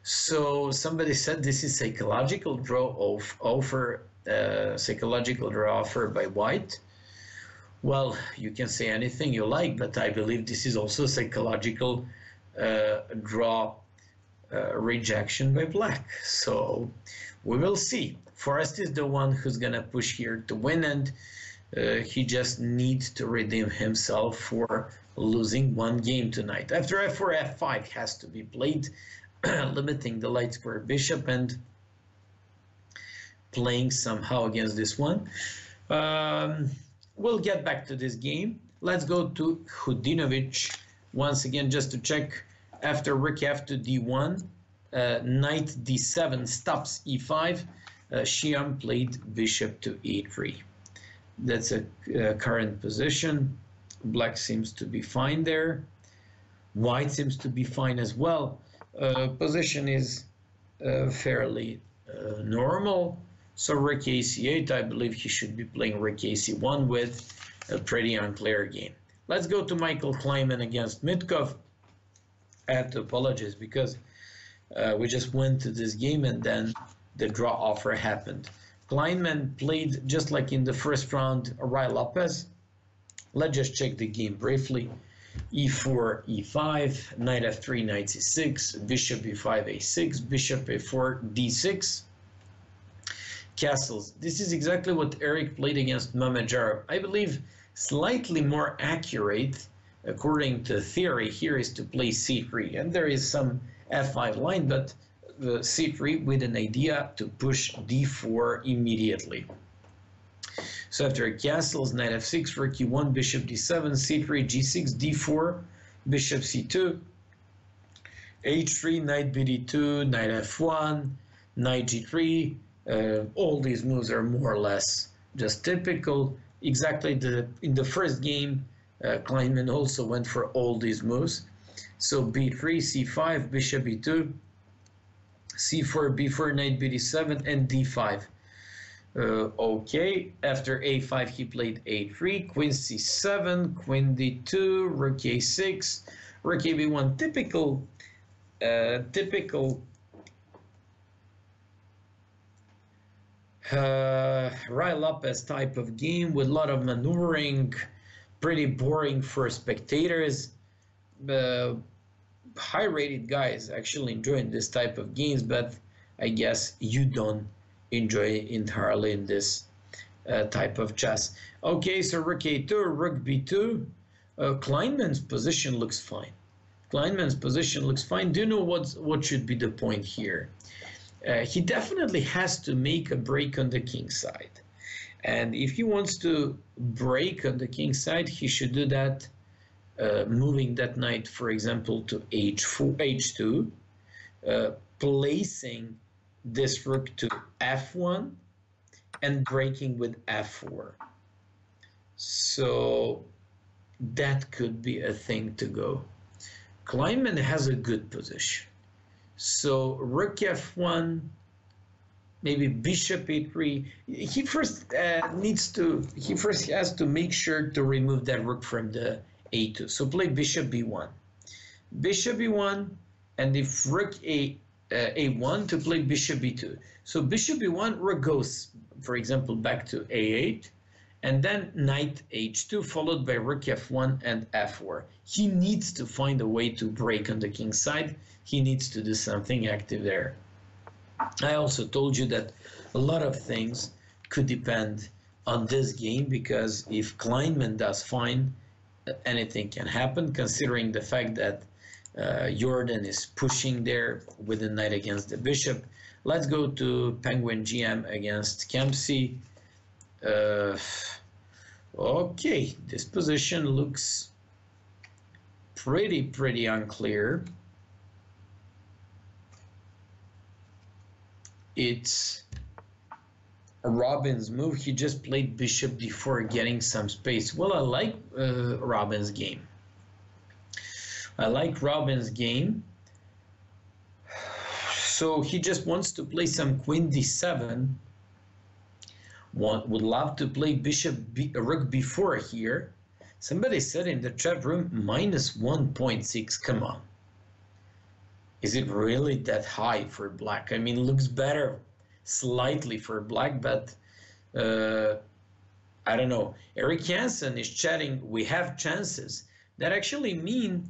So somebody said this is psychological draw offer by White. Well, you can say anything you like, but I believe this is also psychological draw rejection by Black. So we will see. Forrest is the one who's gonna push here to win, and he just needs to redeem himself for losing one game tonight. After f4, f5 has to be played, limiting the light square bishop and playing somehow against this one. We'll get back to this game. Let's go to Hudinovic once again just to check. After rook f to d1, knight d7 stops e5. Shyam played bishop to e3. That's a current position. Black seems to be fine there. White seems to be fine as well. Position is fairly normal. So rook ac8, I believe he should be playing rook ac1 with a pretty unclear game. Let's go to Michael Kleinman against Mitkov. I have to apologize because we just went to this game and then the draw offer happened. Kleinman played just like in the first round, Ray Lopez. Let's just check the game briefly. e4, e5, knight f3, knight c6, bishop e5, a6, bishop a4, d6. Castles. This is exactly what Eric played against Mamedyarov. I believe slightly more accurate, according to theory, here is to play c3. And there is some f5 line, but the c3 with an idea to push d4 immediately. So after castles, knight f6, rook e1, bishop d7, c3, g6, d4, bishop c2, h3, knight bd2, knight f1, knight g3. All these moves are more or less just typical. Exactly in the first game, Kleinman also went for all these moves. So b3, c5, bishop e2, c4, b4, knight bd7, and d5. Okay, after a5 he played a3, queen c7, queen d2, rook a6, rook ab1. Typical Rai Lopez type of game with a lot of maneuvering, pretty boring for spectators. Uh, High-rated guys actually enjoying this type of games, but I guess you don't enjoy entirely in this type of chess. Okay, so rook a2, rook b2. Kleinman's position looks fine. Kleinman's position looks fine. Do you know what should be the point here? He definitely has to make a break on the king side. And if he wants to break on the king side, he should do that moving that knight, for example, to h2, placing this rook to f1, and breaking with f4. So that could be a thing to go. Kleinman has a good position. So rook f1, maybe bishop a3. He first has to make sure to remove that rook from the a2. So play bishop b1, bishop b1, and if rook a1 to play bishop b2. So bishop b1, rook goes, for example, back to a8, and then knight h2 followed by rook f1 and f4. He needs to find a way to break on the king side. He needs to do something active there. I also told you that a lot of things could depend on this game, because if Kleinman does fine, anything can happen, considering the fact that Jordan is pushing there with the knight against the bishop. Let's go to Penguin GM against Kempsey. Okay, this position looks pretty unclear. It's Robin's move. He just played bishop d4, getting some space. Well, I like Robin's game. I like Robin's game. So he just wants to play some queen d7. Would love to play rook b4 here. Somebody said in the chat room minus 1.6. Come on. Is it really that high for black? I mean, looks better slightly for black, but I don't know. Eric Hansen is chatting, we have chances. That actually mean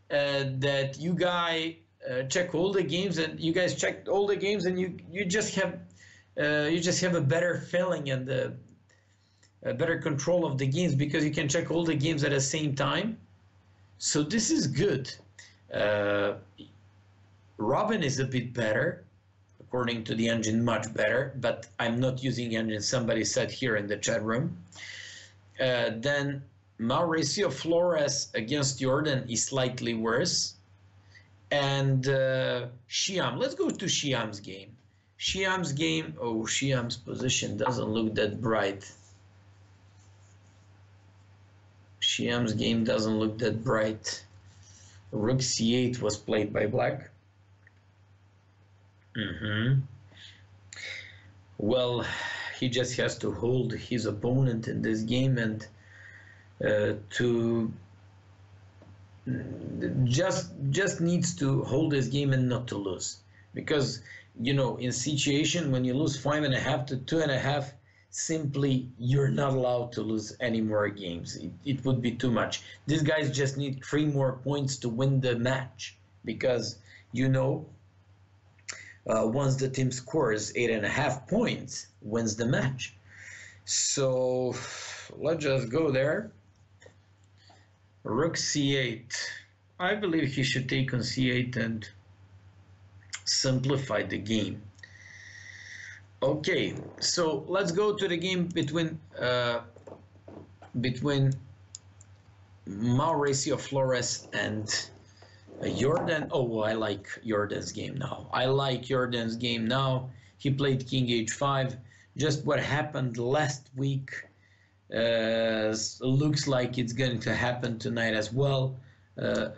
that you guys check all the games, and you guys checked all the games, and you just have a better feeling and a better control of the games, because you can check all the games at the same time. So this is good. Robin is a bit better, according to the engine, much better, but I'm not using engine, somebody said here in the chat room. Then Mauricio Flores against Jordan is slightly worse. And Shyam, let's go to Shyam's game. Shyam's game, oh, Shyam's position doesn't look that bright. Shyam's game doesn't look that bright. Rook c8 was played by black. Well, he just has to hold his opponent in this game, and to just needs to hold his game and not to lose, because you know, in situation when you lose 5.5 to 2.5, simply you're not allowed to lose any more games. It would be too much. These guys just need 3 more points to win the match, because you know, once the team scores 8.5 points, wins the match. So let's just go there. Rook c8. I believe he should take on c8 and simplify the game. Okay, so let's go to the game between Mauricio Flores and Jordan. Oh, I like Jordan's game now. I like Jordan's game now. He played king h5. Just what happened last week looks like it's going to happen tonight as well.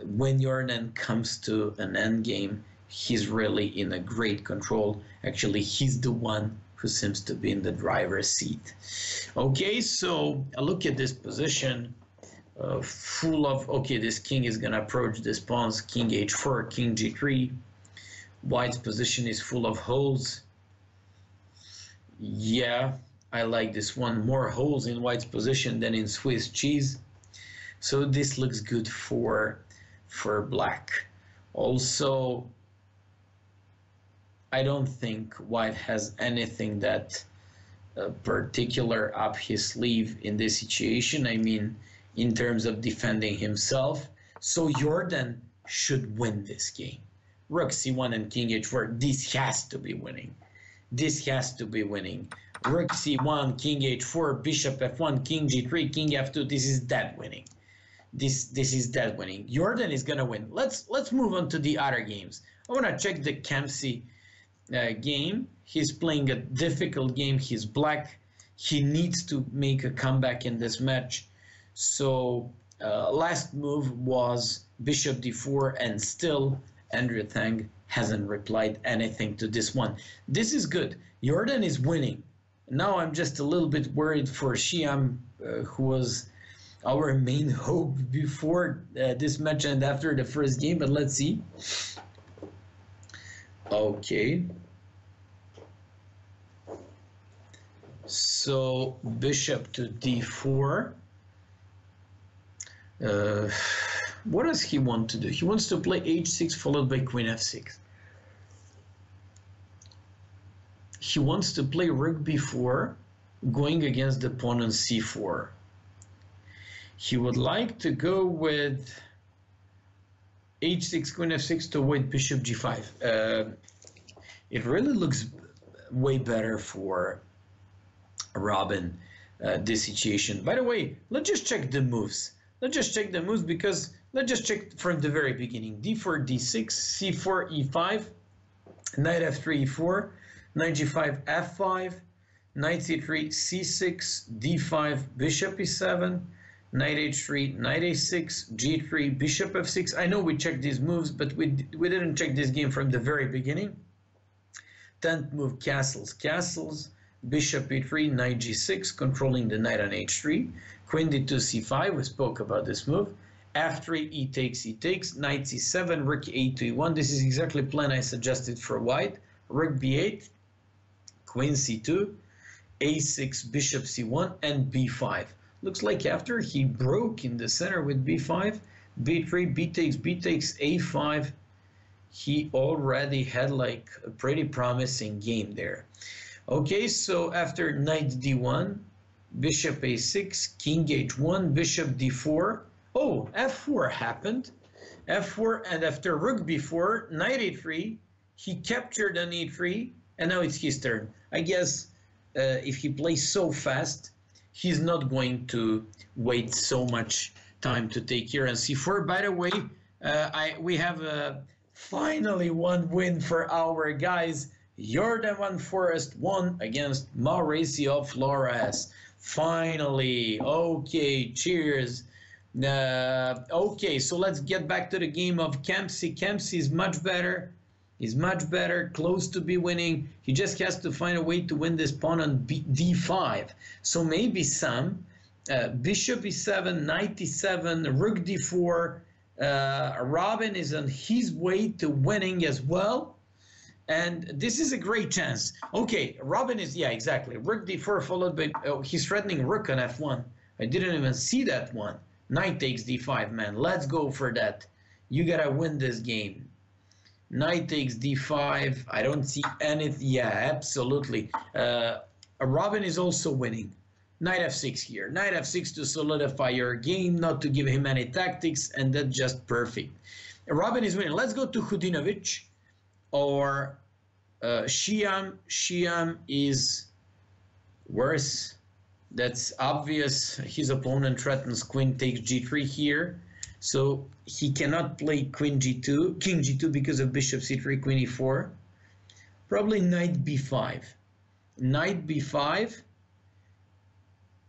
When Jordan comes to an endgame, he's really in a great control. Actually, he's the one who seems to be in the driver's seat. Okay, so look at this position. Full of, okay, this king is going to approach this pawns, king h4, king g3. White's position is full of holes. Yeah, I like this one. More holes in white's position than in Swiss cheese. So this looks good for black. Also, I don't think white has anything that particular up his sleeve in this situation. I mean, in terms of defending himself. So Jordan should win this game. Rook c1 and king h4. This has to be winning. This has to be winning. Rook c1, king h4, bishop f1, king g3, king f2. This is dead winning. This is dead winning. Jordan is gonna win. Let's move on to the other games. I wanna check the Kempsey game. He's playing a difficult game. He's black. He needs to make a comeback in this match. So last move was bishop d4, and still Andrea Tang hasn't replied anything to this one. This is good. Jordan is winning. Now I'm just a little bit worried for Shyam, who was our main hope before this match and after the first game, but let's see. Okay. So bishop to d4. What does he want to do? He wants to play h6 followed by queen f6. He wants to play rook b4 going against the pawn on c4. He would like to go with h6 queen f6 to avoid bishop g5. It really looks way better for Robin, this situation. By the way, let's just check the moves. Let's just check the moves because let's just check from the very beginning. d4, d6, c4, e5, knight f3, e4, knight g5, f5, knight c3, c6, d5, bishop e7, knight h3, knight a6, g3, bishop f6. I know we checked these moves, but we didn't check this game from the very beginning. 10th move, castles, castles, bishop e3, knight g6, controlling the knight on h3, queen d2, c5, we spoke about this move, f3, e takes, knight c7, rook a2, e1. This is exactly the plan I suggested for white. Rook b8, queen c2, a6, bishop c1, and b5. Looks like after he broke in the center with b5, b3, b takes, a5, he already had like a pretty promising game there. Okay, so after knight d1, bishop a6, king h1, bishop d4. Oh, f4 happened. f4, and after rook b4, knight a3, he captured on e3, and now it's his turn. I guess if he plays so fast, he's not going to wait so much time to take here on c4. By the way, we have finally one win for our guys. Jordan Van Forest won against Mauricio Flores. Finally. Okay, cheers. Okay, so let's get back to the game of Kempsey. Kempsey is much better. He's much better, close to be winning. He just has to find a way to win this pawn on d5. So maybe some bishop e7, knight e7, rook d4. Robin is on his way to winning as well. And this is a great chance. Okay, Robin is, yeah, exactly. Rook d4 followed by, oh, he's threatening rook on f1. I didn't even see that one. Knight takes d5, man. Let's go for that. You gotta win this game. Knight takes d5. I don't see anything. Yeah, absolutely. Robin is also winning. Knight f6 here. Knight f6 to solidify your game, not to give him any tactics, and that's just perfect. Robin is winning. Let's go to Hudinovic or Shyam. Shyam is worse. That's obvious. His opponent threatens queen takes g3 here. So he cannot play queen g2, king g2 because of bishop c3, queen e4. Probably knight b5. Knight b5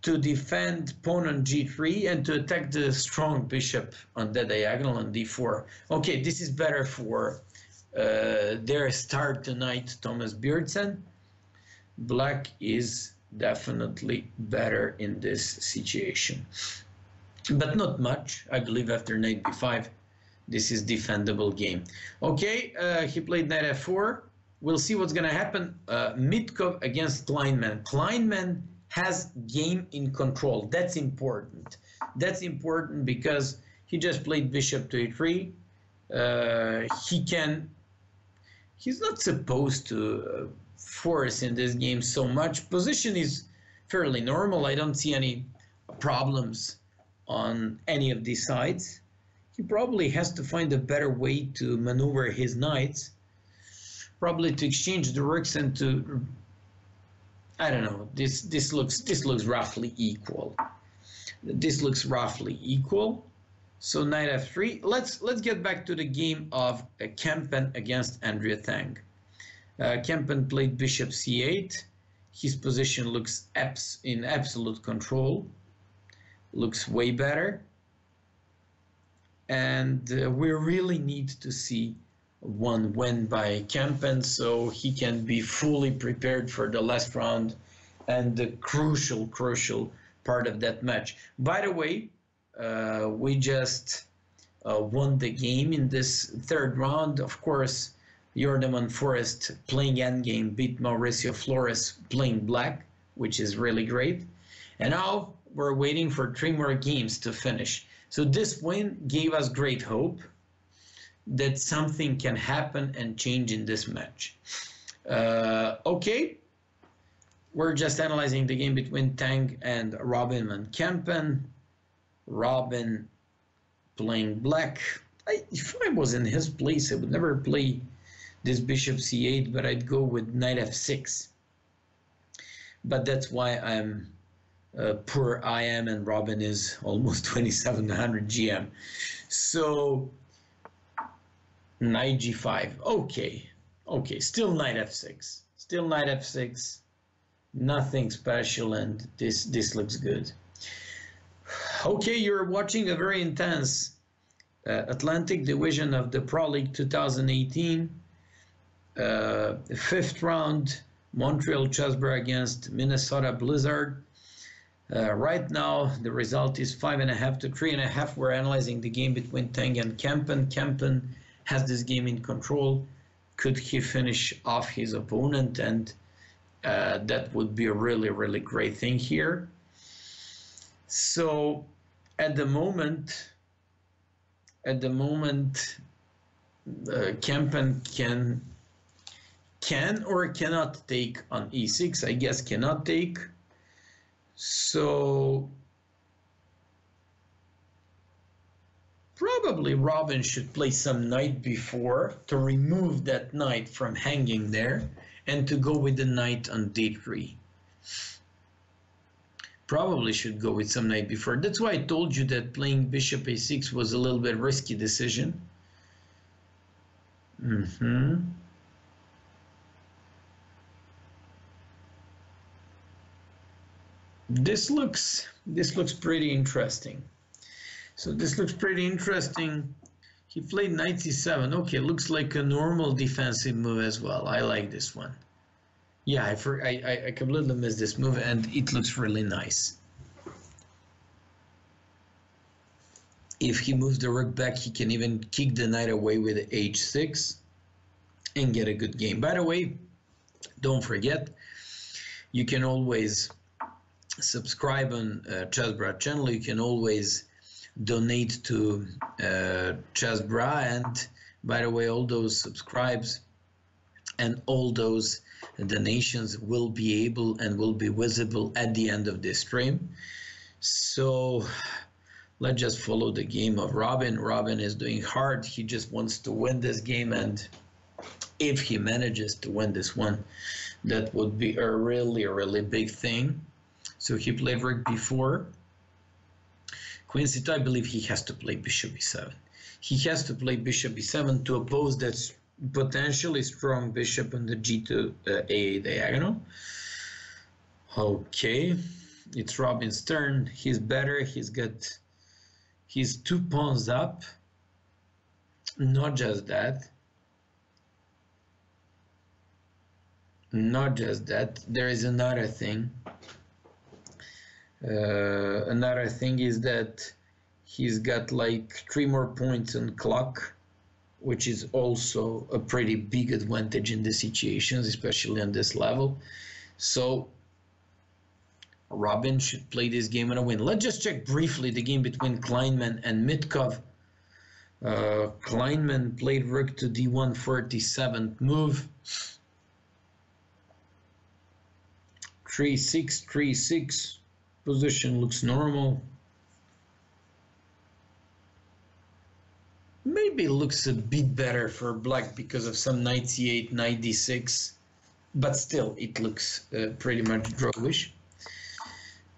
to defend pawn on g3 and to attack the strong bishop on the diagonal on d4. Okay, this is better for their start tonight, Thomas Björnsen. Black is definitely better in this situation. But not much. I believe after knight b5, this is defendable game. Okay, he played knight f4. we'll see what's going to happen. Mitkov against Kleinman. Kleinman has game in control. That's important. That's important because he just played bishop to a3. He's not supposed to force in this game so much. Position is fairly normal. I don't see any problems on any of these sides. He probably has to find a better way to maneuver his knights, probably to exchange the rooks and to, I don't know, this looks roughly equal. This looks roughly equal. So knight f3. Let's get back to the game of Kempen against Andrea Tang. Kempen played bishop c8. His position looks in absolute control. Looks way better. And we really need to see one win by Kempen so he can be fully prepared for the last round and the crucial part of that match. By the way, we just won the game in this third round. Of course, Jordan Forrest playing endgame beat Mauricio Flores playing black, which is really great. And now we're waiting for 3 more games to finish. So this win gave us great hope that something can happen and change in this match. Okay, we're just analyzing the game between Tang and Robin van Kempen. Robin playing black. If I was in his place, I would never play this bishop c8, but I'd go with knight f6. But that's why I'm poor I am, and Robin is almost 2700 GM. So knight g5. Okay, still knight f6. Still knight f6. Nothing special, and this looks good. Okay, you're watching a very intense Atlantic Division of the Pro League 2018. 5th round, Montreal Chessbrahs against Minessota Blizzard. Right now, the result is 5.5 to 3.5. We're analyzing the game between Tang and Kempen. Kempen has this game in control. Could he finish off his opponent? And that would be a really great thing here. So at the moment, Kempen can or cannot take on e6. I guess cannot take. So probably Robin should play some knight before to remove that knight from hanging there and to go with the knight on d3. Probably should go with some knight before. That's why I told you that playing bishop a6 was a little bit risky decision. This looks pretty interesting. So this looks pretty interesting. He played knight c7. Okay, looks like a normal defensive move as well. I like this one. Yeah, I completely missed this move, and it looks really nice. If he moves the rook back, he can even kick the knight away with h6 and get a good game. By the way, don't forget, you can always subscribe on Chessbrahs channel. You can always donate to Chessbrahs, and by the way, all those subscribes and all those donations will be able and will be visible at the end of this stream. So let's just follow the game of Robin. Robin is doing hard. He just wants to win this game, and if he manages to win this one, that would be a really big thing. So he played rook b4. Queen c2, I believe he has to play bishop b7. He has to play bishop b7 to oppose that potentially strong bishop on the g2 a diagonal. Okay, it's Robin's turn. He's better. He's 2 pawns up. Not just that. There is another thing. Another thing is that he's got like 3 more points on clock. which is also a pretty big advantage in the situations, especially on this level. So Robin should play this game and a win. Let's just check briefly the game between Kleinman and Mitkov. Kleinman played rook to d1, 47th move. 3-6, 3-6. Position looks normal. Maybe looks a bit better for black because of some knight c8, knight d6. But still, it looks pretty much drawish.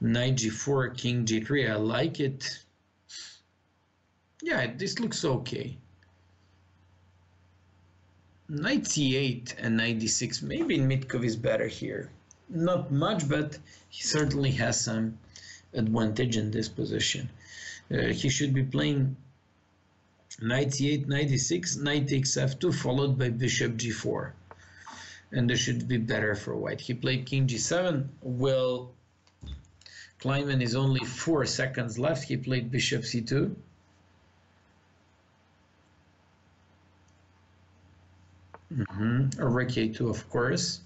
Knight g4, king g3, I like it. Yeah, this looks okay. Knight c8 and knight d6, maybe Mitkov is better here. Not much, but he certainly has some advantage in this position. He should be playing knight c8, knight d6, knight takes f2, followed by bishop g4. And this should be better for white. He played king g7. Well, Kleinman is only 4 seconds left. He played bishop c2. Rook a2, of course.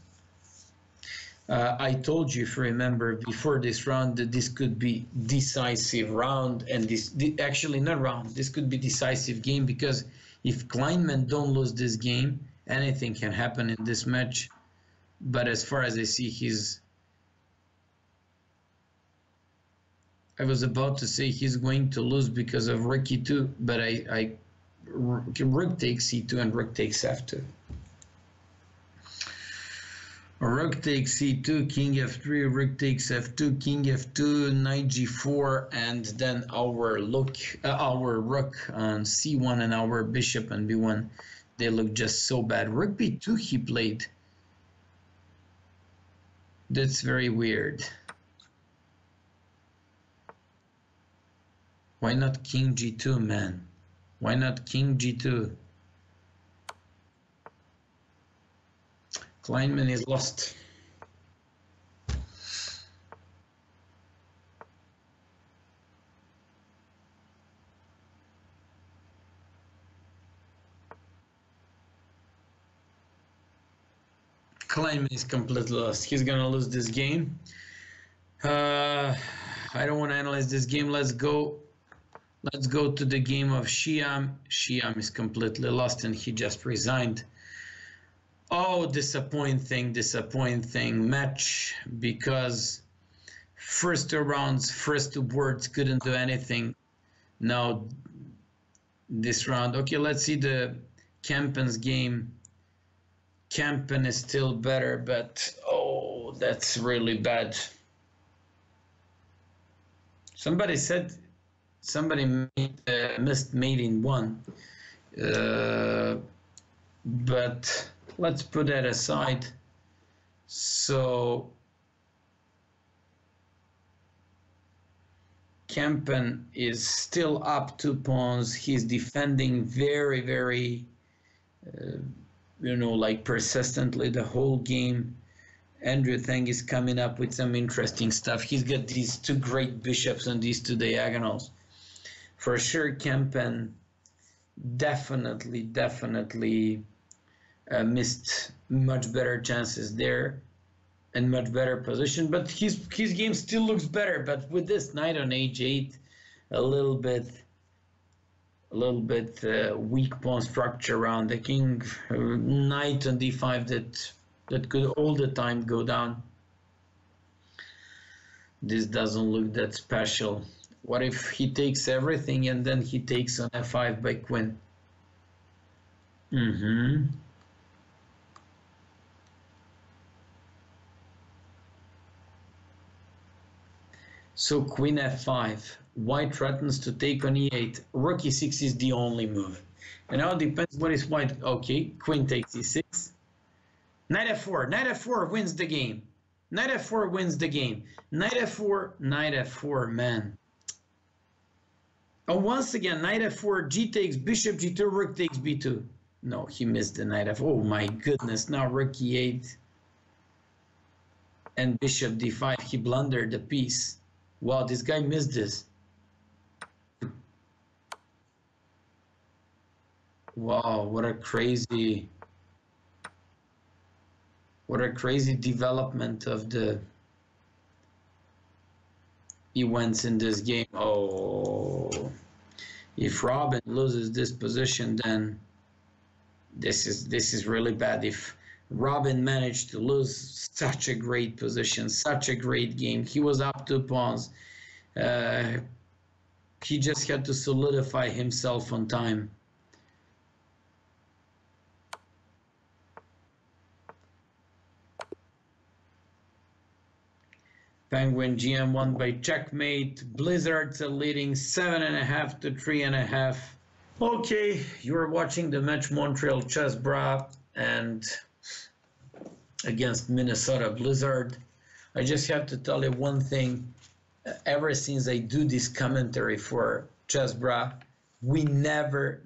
I told you, if you remember, before this round that this could be decisive round, and this actually not round. This could be decisive game, because if Kleinman don't lose this game, anything can happen in this match. But as far as I see, I was about to say he's going to lose because of rook e2, but rook takes c2 and rook takes f2. Rook takes c2, king f3, rook takes f2, king f2, knight g4, and then our rook on c1 and our bishop on b1, they look just so bad. Rook b2 he played. That's very weird. Why not king g2, man? Why not king g2? Kleinman is lost. Kleinman is completely lost. He's gonna lose this game. I don't want to analyze this game. Let's go to the game of Shyam. Shyam is completely lost and he just resigned. Oh, disappointing match, because first 2 rounds, first 2 boards couldn't do anything. Now this round, okay, let's see the Kempen's game. Kempen is still better, but oh, that's really bad. Somebody said missed mate in 1, but let's put that aside. So Kempen is still up 2 pawns. He's defending very, very, like persistently the whole game. Andrew Thang is coming up with some interesting stuff. He's got these 2 great bishops on these 2 diagonals. For sure, Kempen definitely missed much better chances there and much better position, but his game still looks better. But with this knight on h8, a little bit weak pawn structure around the king, knight on d5 that could all the time go down. This doesn't look that special. What if he takes everything and then he takes on f5 by queen? So queen f5, white threatens to take on e8, rook e6 is the only move. And now it depends what is white. Okay, queen takes e6, knight f4, knight f4 wins the game. Knight f4 wins the game. Knight f4, man. Oh, once again, knight f4, g takes, bishop g2, rook takes b2. No, he missed the knight f4. Oh my goodness, now rook e8 and bishop d5, he blundered the piece. Wow, this guy missed this. Wow, what a crazy development of the events in this game. Oh, if Robin loses this position, then this is really bad. If Robin managed to lose such a great position, such a great game, he was up 2 pawns. Uh, he just had to solidify himself on time. Penguin GM won by checkmate. Blizzards are leading 7.5 to 3.5. Okay, you're watching the match Montreal Chessbrahs and against Minnesota Blizzard. I just have to tell you one thing. Ever since I do this commentary for Chessbrahs, we never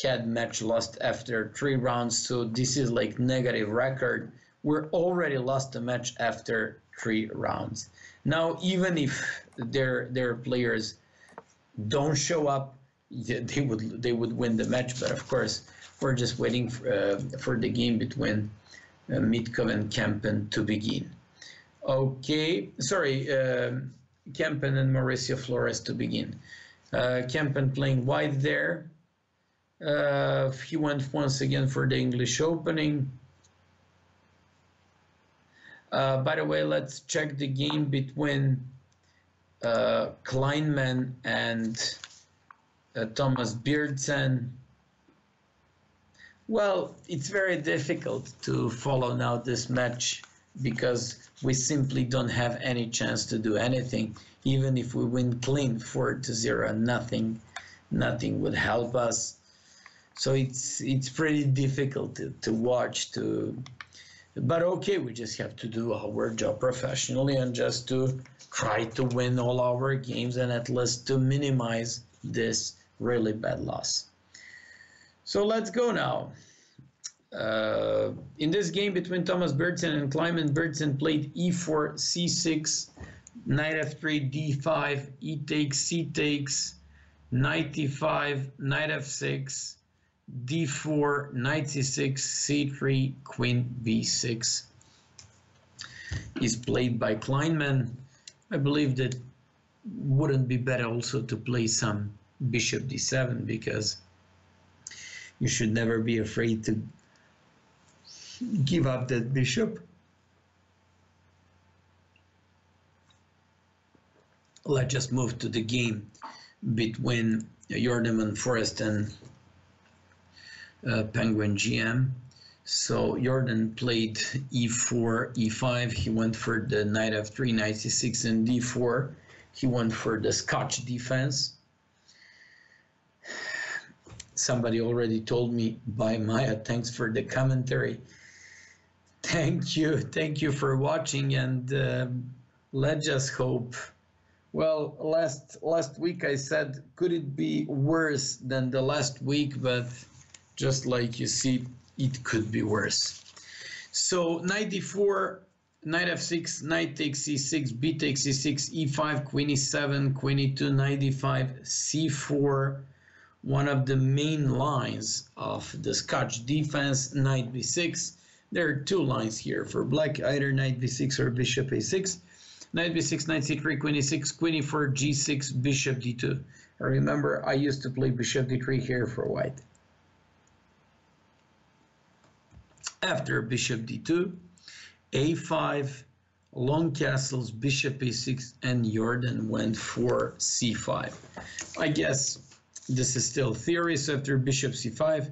had match lost after 3 rounds. So this is like negative record. We're already lost a match after 3 rounds. Now, even if their players don't show up, they would win the match. But of course, we're just waiting for the game between Mitkov and Kempen to begin. Okay, sorry, Kempen and Mauricio Flores to begin. Kempen playing white there. He went once again for the English opening. By the way, let's check the game between Kleinman and Thomas Beardsen. Well, it's very difficult to follow now this match because we simply don't have any chance to do anything. Even if we win clean 4-0, nothing would help us. So it's pretty difficult to watch. But okay, we just have to do our job professionally and just to try to win all our games and at least to minimize this really bad loss. So let's go now. In this game between Thomas Beardsen and Kleinman, Beardsen played e4, c6, knight f3, d5, e takes, c takes, knight e5, knight f6, d4, knight c6, c3, queen b6 is played by Kleinman. I believe that wouldn't be better also to play some bishop d7 because you should never be afraid to give up that bishop. Let's just move to the game between Jordan Forrest and Penguin GM. So Jordan played e4, e5. He went for the knight f3, knight c6, and d4. He went for the Scotch defense. Somebody already told me, by Maya, thanks for the commentary. Thank you for watching, and let's just hope. Well, last week I said, could it be worse than the last week? But just like you see, it could be worse. So knight d4, knight f6, knight takes c6, b takes c6, e5, queen e7, queen e2, knight d5, c4. One of the main lines of the Scotch defense, knight b6. There are 2 lines here for black, either knight b6 or bishop a6. Knight b6, knight c3, queen e6, queen e4, g6, bishop d2. I remember I used to play bishop d3 here for white. After bishop d2, a5, long castles, bishop a6, and Jordan went for c5. I guess this is still theory, so after bishop c5,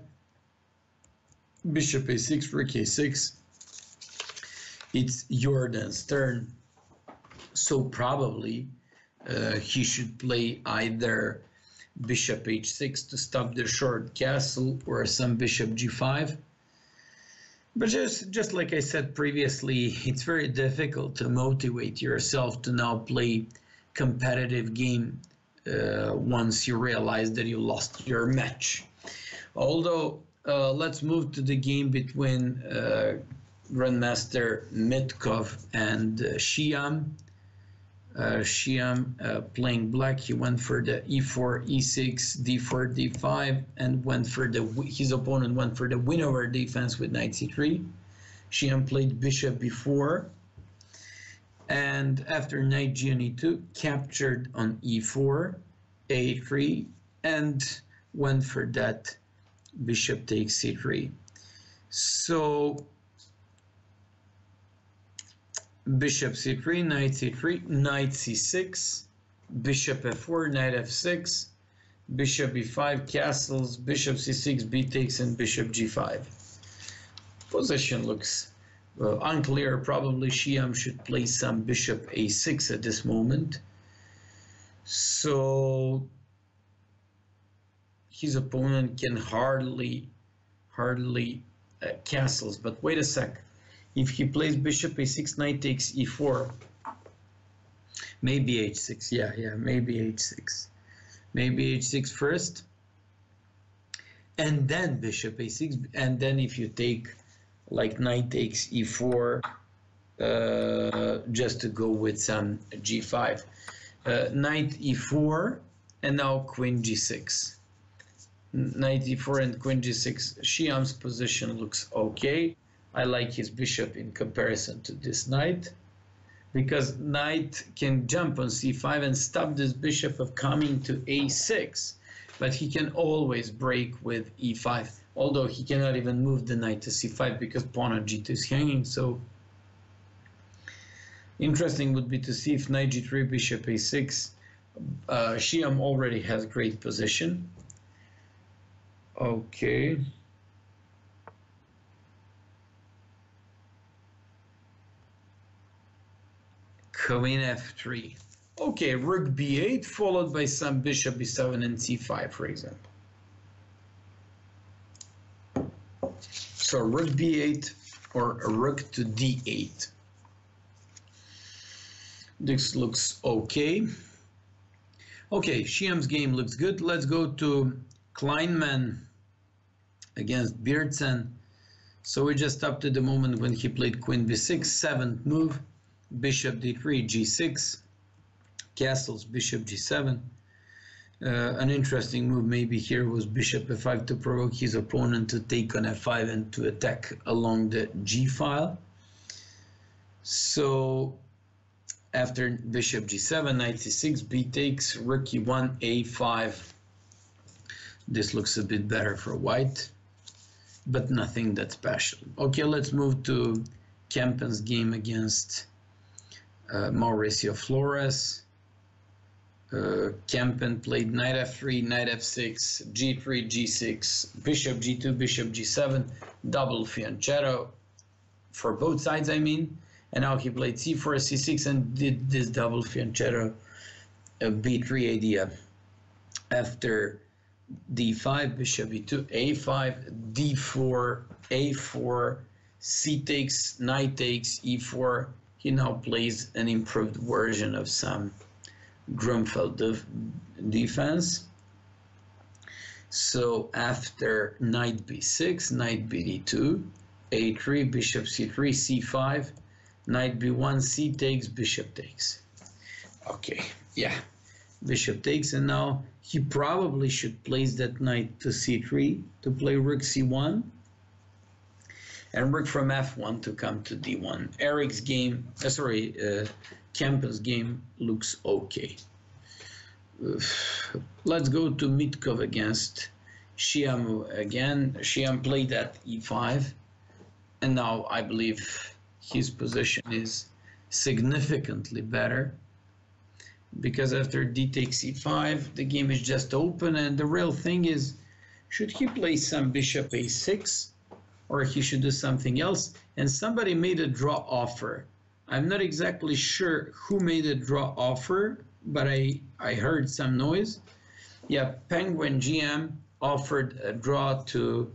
bishop a6, rook a6, it's Jordan's turn. So probably he should play either bishop h6 to stop the short castle or some bishop g5. But just like I said previously, it's very difficult to motivate yourself to now play competitive game once you realize that you lost your match. Although, let's move to the game between Grandmaster Mitkov and Shyam. Shyam playing black, he went for the e4, e6, d4, d5, and went for his opponent went for the win over defense with knight c3. Shyam played bishop b4, and after knight g on e2, captured on e4, a3, and went for that bishop takes c3. So bishop c3, knight c3, knight c6, bishop f4, knight f6, bishop e5, castles, bishop c6, b takes, and bishop g5. Position looks unclear. Probably Shyam should play some bishop a6 at this moment. So his opponent can hardly castles. But wait a sec. If he plays bishop a6, knight takes e4, maybe h6. Yeah, maybe h6. Maybe h6 first, and then bishop a6, and then if you take like knight takes e4, just to go with some g5, knight e4, and now queen g6. Knight e4 and queen g6. Shyam's position looks okay. I like his bishop in comparison to this knight, because knight can jump on c5 and stop this bishop of coming to a6, but he can always break with e5, although he cannot even move the knight to c5 because pawn on g2 is hanging. So interesting would be to see if knight g3, bishop a6. Shyam already has great position. Okay. Queen f3. Okay, rook b8 followed by some bishop b7 and c5, for example. So rook b8 or a rook to d8. This looks okay. Okay, Shyam's game looks good. Let's go to Kleinman against Beardson. So we just up to the moment when he played queen b6, seventh move. Bishop d3, g6, castles, bishop g7. An interesting move maybe here was bishop f5 to provoke his opponent to take on f5 and to attack along the g file. So after bishop g7, knight c6, b takes, rook e1, a5. This looks a bit better for white, but nothing that special. Okay, let's move to Kempen's game against Mauricio Flores. Kempen played knight f3, knight f6, g3, g6, bishop g2, bishop g7, double fianchetto for both sides, I mean. And now he played c4, c6, and did this double fianchetto b3 idea. After d5, bishop e2, a5, d4, a4, c takes, knight takes, e4. He now plays an improved version of some Grunfeld defense. So after knight b6, knight bd2, a3, bishop c3, c5, knight b1, c takes, bishop takes. Okay, yeah, bishop takes, and now he probably should place that knight to c3 to play rook c1, and rook from f1 to come to d1. Eric's game, Kempen's game looks okay. Let's go to Mitkov against Shyam again. Shyam played at e5, and now I believe his position is significantly better, because after d takes e5, the game is just open, and the real thing is, should he play some bishop a6, or he should do something else? And somebody made a draw offer. I'm not exactly sure who made a draw offer, but I heard some noise. Yeah, Penguin GM offered a draw to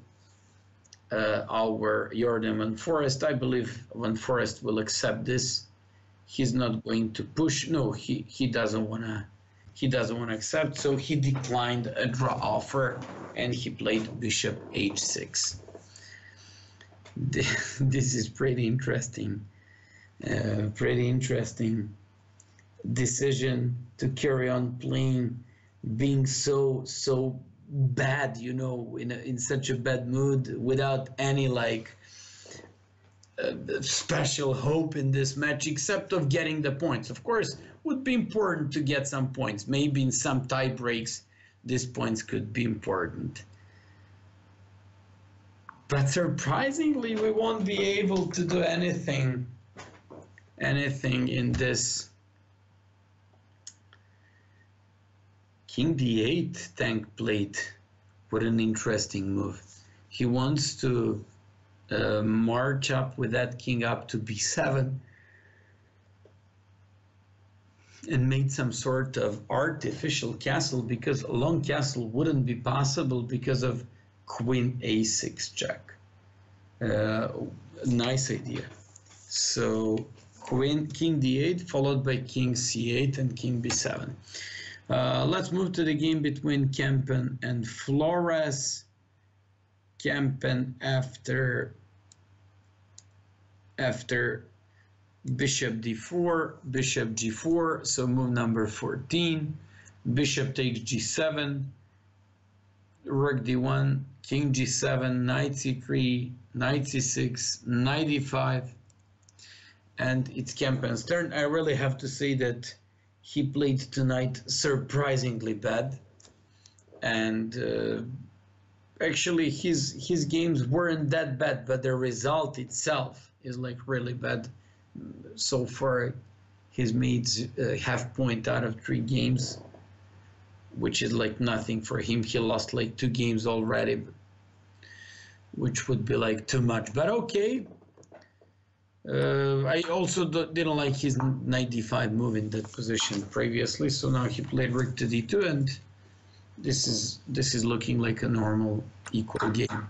our Jordan Van Forest. I believe Van Forest will accept this. He's not going to push. No, he doesn't wanna accept. So he declined a draw offer and he played bishop h6. This is pretty interesting. decision to carry on playing, being so bad, you know, in such a bad mood, without any like special hope in this match, except of getting the points. Of course, would be important to get some points. Maybe in some tie breaks, these points could be important. But surprisingly, we won't be able to do anything in this. King d8 tank plate. What an interesting move. He wants to march up with that king up to b7 and made some sort of artificial castle, because a long castle wouldn't be possible because of queen a6 check. Nice idea. So king d8 followed by king c8 and king b7. Let's move to the game between Kempen and Flores. Kempen after bishop d4, bishop g4, so move number 14, bishop takes g7, rook d1, king g7, knight c3, knight c6, knight e5, and it's Kempen's turn. I really have to say that he played tonight surprisingly bad, and actually his games weren't that bad, but the result itself is like really bad. So far he's made half point out of 3 games, which is like nothing for him. He lost like 2 games already, which would be like too much, but okay. I also didn't like his knight d5 move in that position previously, so now he played rook to d2, and this is looking like a normal equal game.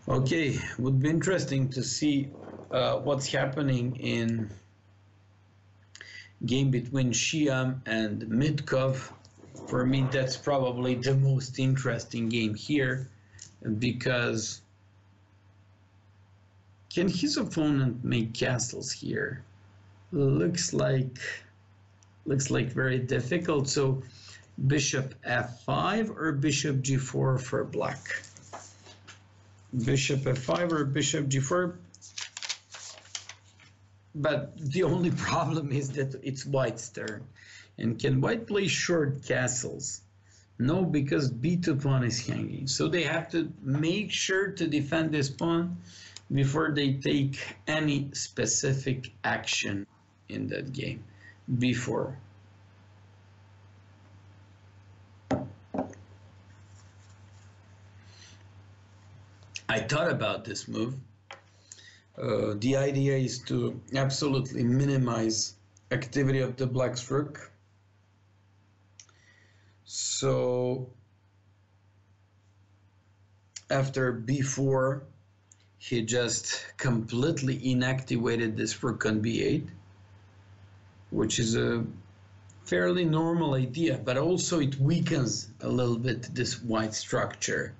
Okay, would be interesting to see what's happening in game between Shyam and Mitkov. For me, that's probably the most interesting game here, because can his opponent make castles here? Looks like very difficult. So bishop f5 or bishop g4 for black? Bishop f5 or bishop g4? But the only problem is that it's white's turn. And can white play short castles? No, because b2 pawn is hanging. So they have to make sure to defend this pawn before they take any specific action in that game. b4. I thought about this move. The idea is to absolutely minimize activity of the black's rook. So after b4, he just completely inactivated this rook on b8, which is a fairly normal idea, but also it weakens a little bit this white structure.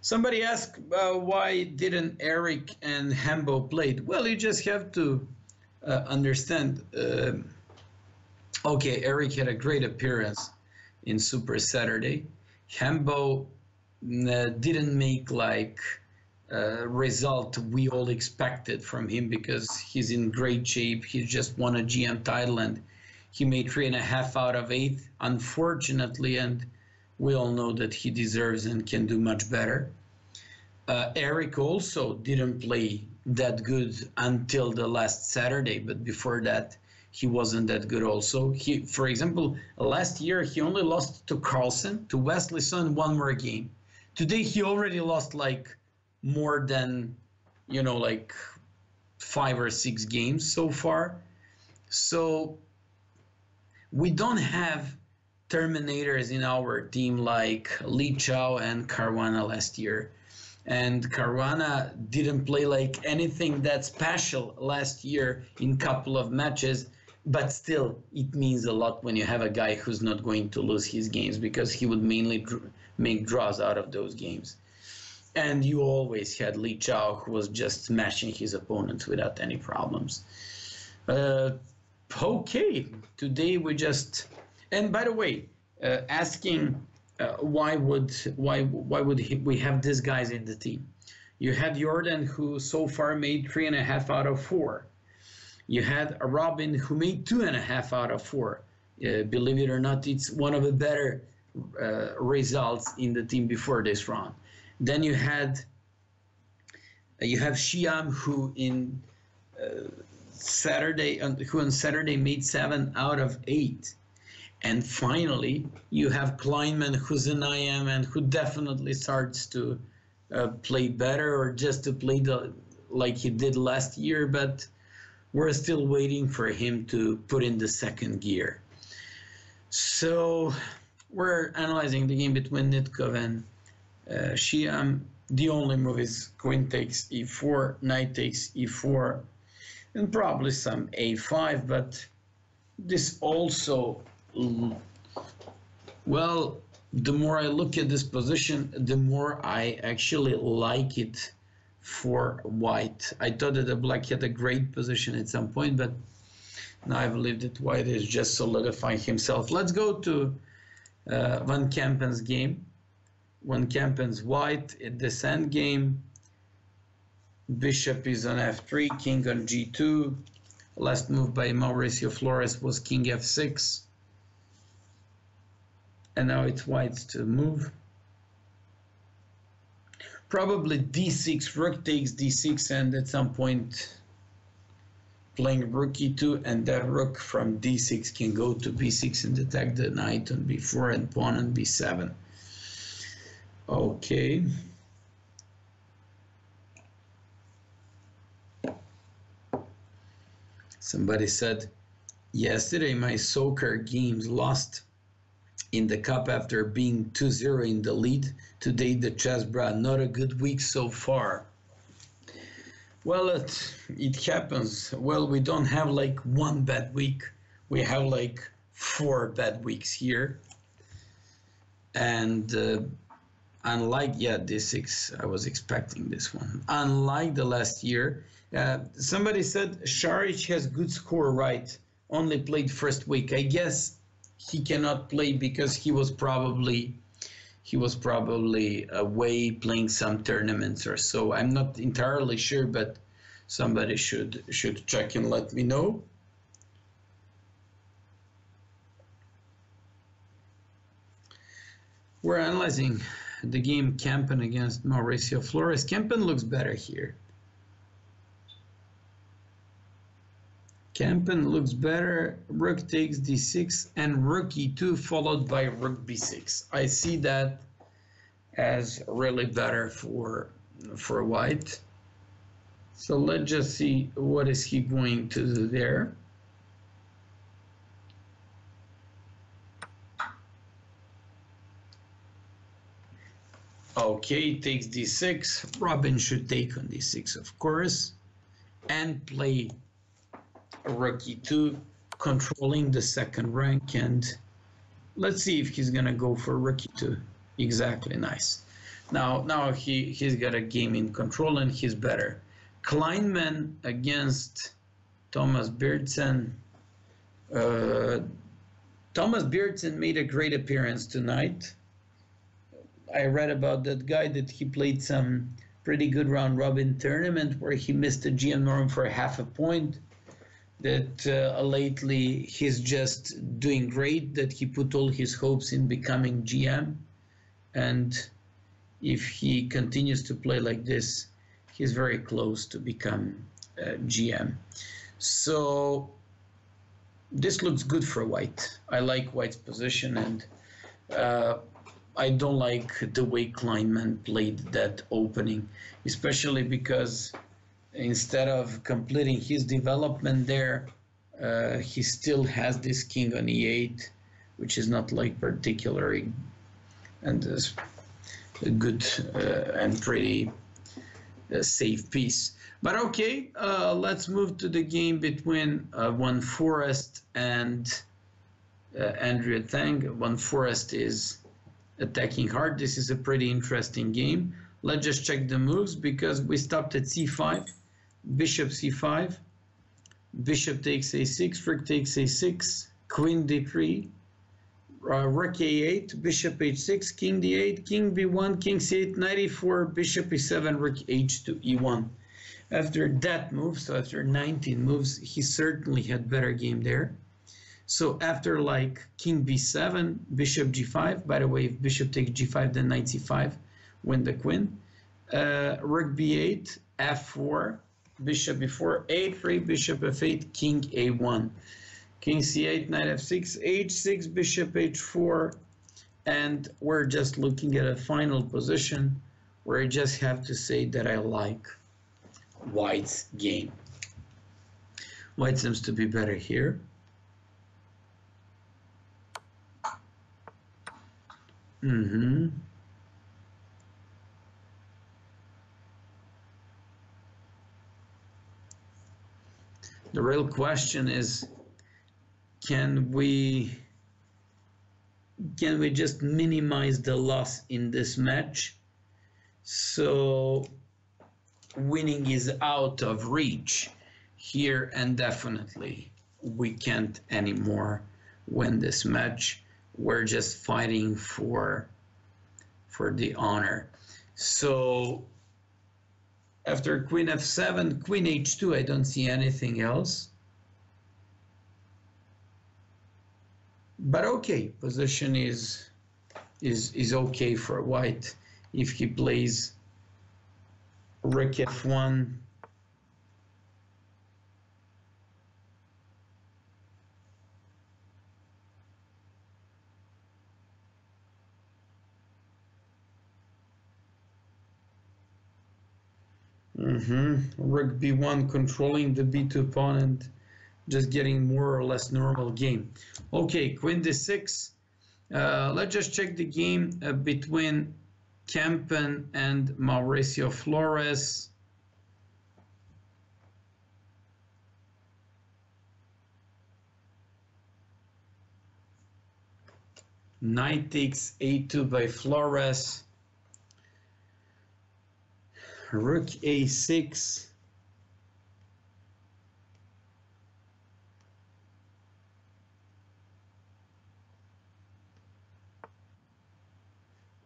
Somebody asked why didn't Eric and Hambo played? Well, you just have to understand. Okay, Eric had a great appearance in Super Saturday. Hambo didn't make like result we all expected from him, because he's in great shape. He just won a GM title and he made 3.5 out of 8, unfortunately, and we all know that he deserves and can do much better. Eric also didn't play that good until the last Saturday, but before that he wasn't that good also. He, for example, last year he only lost to Carlsen, to Wesley Son, 1 more game. Today he already lost like more than, you know, like 5 or 6 games so far. So we don't have Terminators in our team like Li Chao and Caruana last year. And Caruana didn't play like anything that special last year in couple of matches, but still it means a lot when you have a guy who's not going to lose his games, because he would mainly make draws out of those games. And you always had Li Chao, who was just smashing his opponents without any problems. Okay, today we just, and by the way, asking why would we have these guys in the team? You had Jordan, who so far made 3.5 out of 4. You had a Robin who made 2.5 out of 4. Believe it or not, it's one of the better results in the team before this round. Then you have Shyam, who on Saturday made 7 out of 8. And finally, you have Kleinman, who's an IM and who definitely starts to play better, or just to play like he did last year, but we're still waiting for him to put in the second gear. So we're analyzing the game between Nitkov and Shyam. The only move is queen takes e4, knight takes e4, and probably some a5, but this also, well, the more I look at this position, the more I actually like it for white. I thought that the black had a great position at some point, but now I believe that white is just solidifying himself. Let's go to Van Kampen's game. Van Kampen's white in this endgame. Bishop is on f3, king on g2. Last move by Mauricio Flores was king f6. And now it's white's to move. Probably d6, rook takes d6, and at some point playing rook e2, and that rook from d6 can go to b6 and attack the knight on b4 and pawn on b7. Okay. Somebody said, yesterday my soccer games lost in the cup after being 2-0 in the lead. Today the Chessbrahs, not a good week so far. Well, it happens. Well, we don't have like one bad week. We have like 4 bad weeks here. And unlike, yeah, d6, I was expecting this one. Unlike the last year, somebody said Šarić has good score, right? Only played first week. I guess he cannot play because he was probably away playing some tournaments or so. I'm not entirely sure, but somebody should check and let me know. We're analyzing the game Kampen against Mauricio Flores. Kampen looks better here. Kampen looks better. Rook takes d6 and rook e2 followed by rook b6. I see that as really better for white. So let's just see what is he going to do there. Okay, takes d6. Robin should take on d6, of course, and play rook e2, controlling the second rank. And let's see if he's gonna go for rook e2. Exactly, nice. Now he's got a game in control and he's better. Kleinman against Thomas Bjergsen. Thomas Bjergsen made a great appearance tonight. I read about that guy that he played some pretty good round robin tournament where he missed the GM norm for half a point. That lately he's just doing great, that he put all his hopes in becoming GM. And if he continues to play like this, he's very close to become GM. So this looks good for white. I like white's position, and I don't like the way Kleinman played that opening, especially because instead of completing his development there, he still has this king on e8, which is not like particularly and a good and pretty safe piece. But okay, let's move to the game between One Forest and Andrea Tang. One Forest is attacking hard. This is a pretty interesting game. Let's just check the moves because we stopped at c5, bishop c5, bishop takes a6, rook takes a6, queen d3, rook a8, bishop h6, king d8, king b1, king c8, knight e4, bishop e7, rook h2, e1. After that move, so after 19 moves, he certainly had better game there. So after like king b7, bishop g5, by the way, if bishop takes g5, then knight c5, win the queen. Rook b8, f4, bishop b4, a3, bishop f8, king a1. King c8, knight f6, h6, bishop h4, and we're just looking at a final position where I just have to say that I like White's game. White seems to be better here. The real question is, can we just minimize the loss in this match so winning is out of reach here? And definitely we can't anymore win this match. We're just fighting for the honor. So after queen f7, queen h2, I don't see anything else. But okay, position is okay for White. If he plays rook f1, rook b1, controlling the b2 pawn and just getting more or less normal game. Okay, queen d6. Let's just check the game between Kempen and Mauricio Flores. Knight takes a2 by Flores. Rook a6.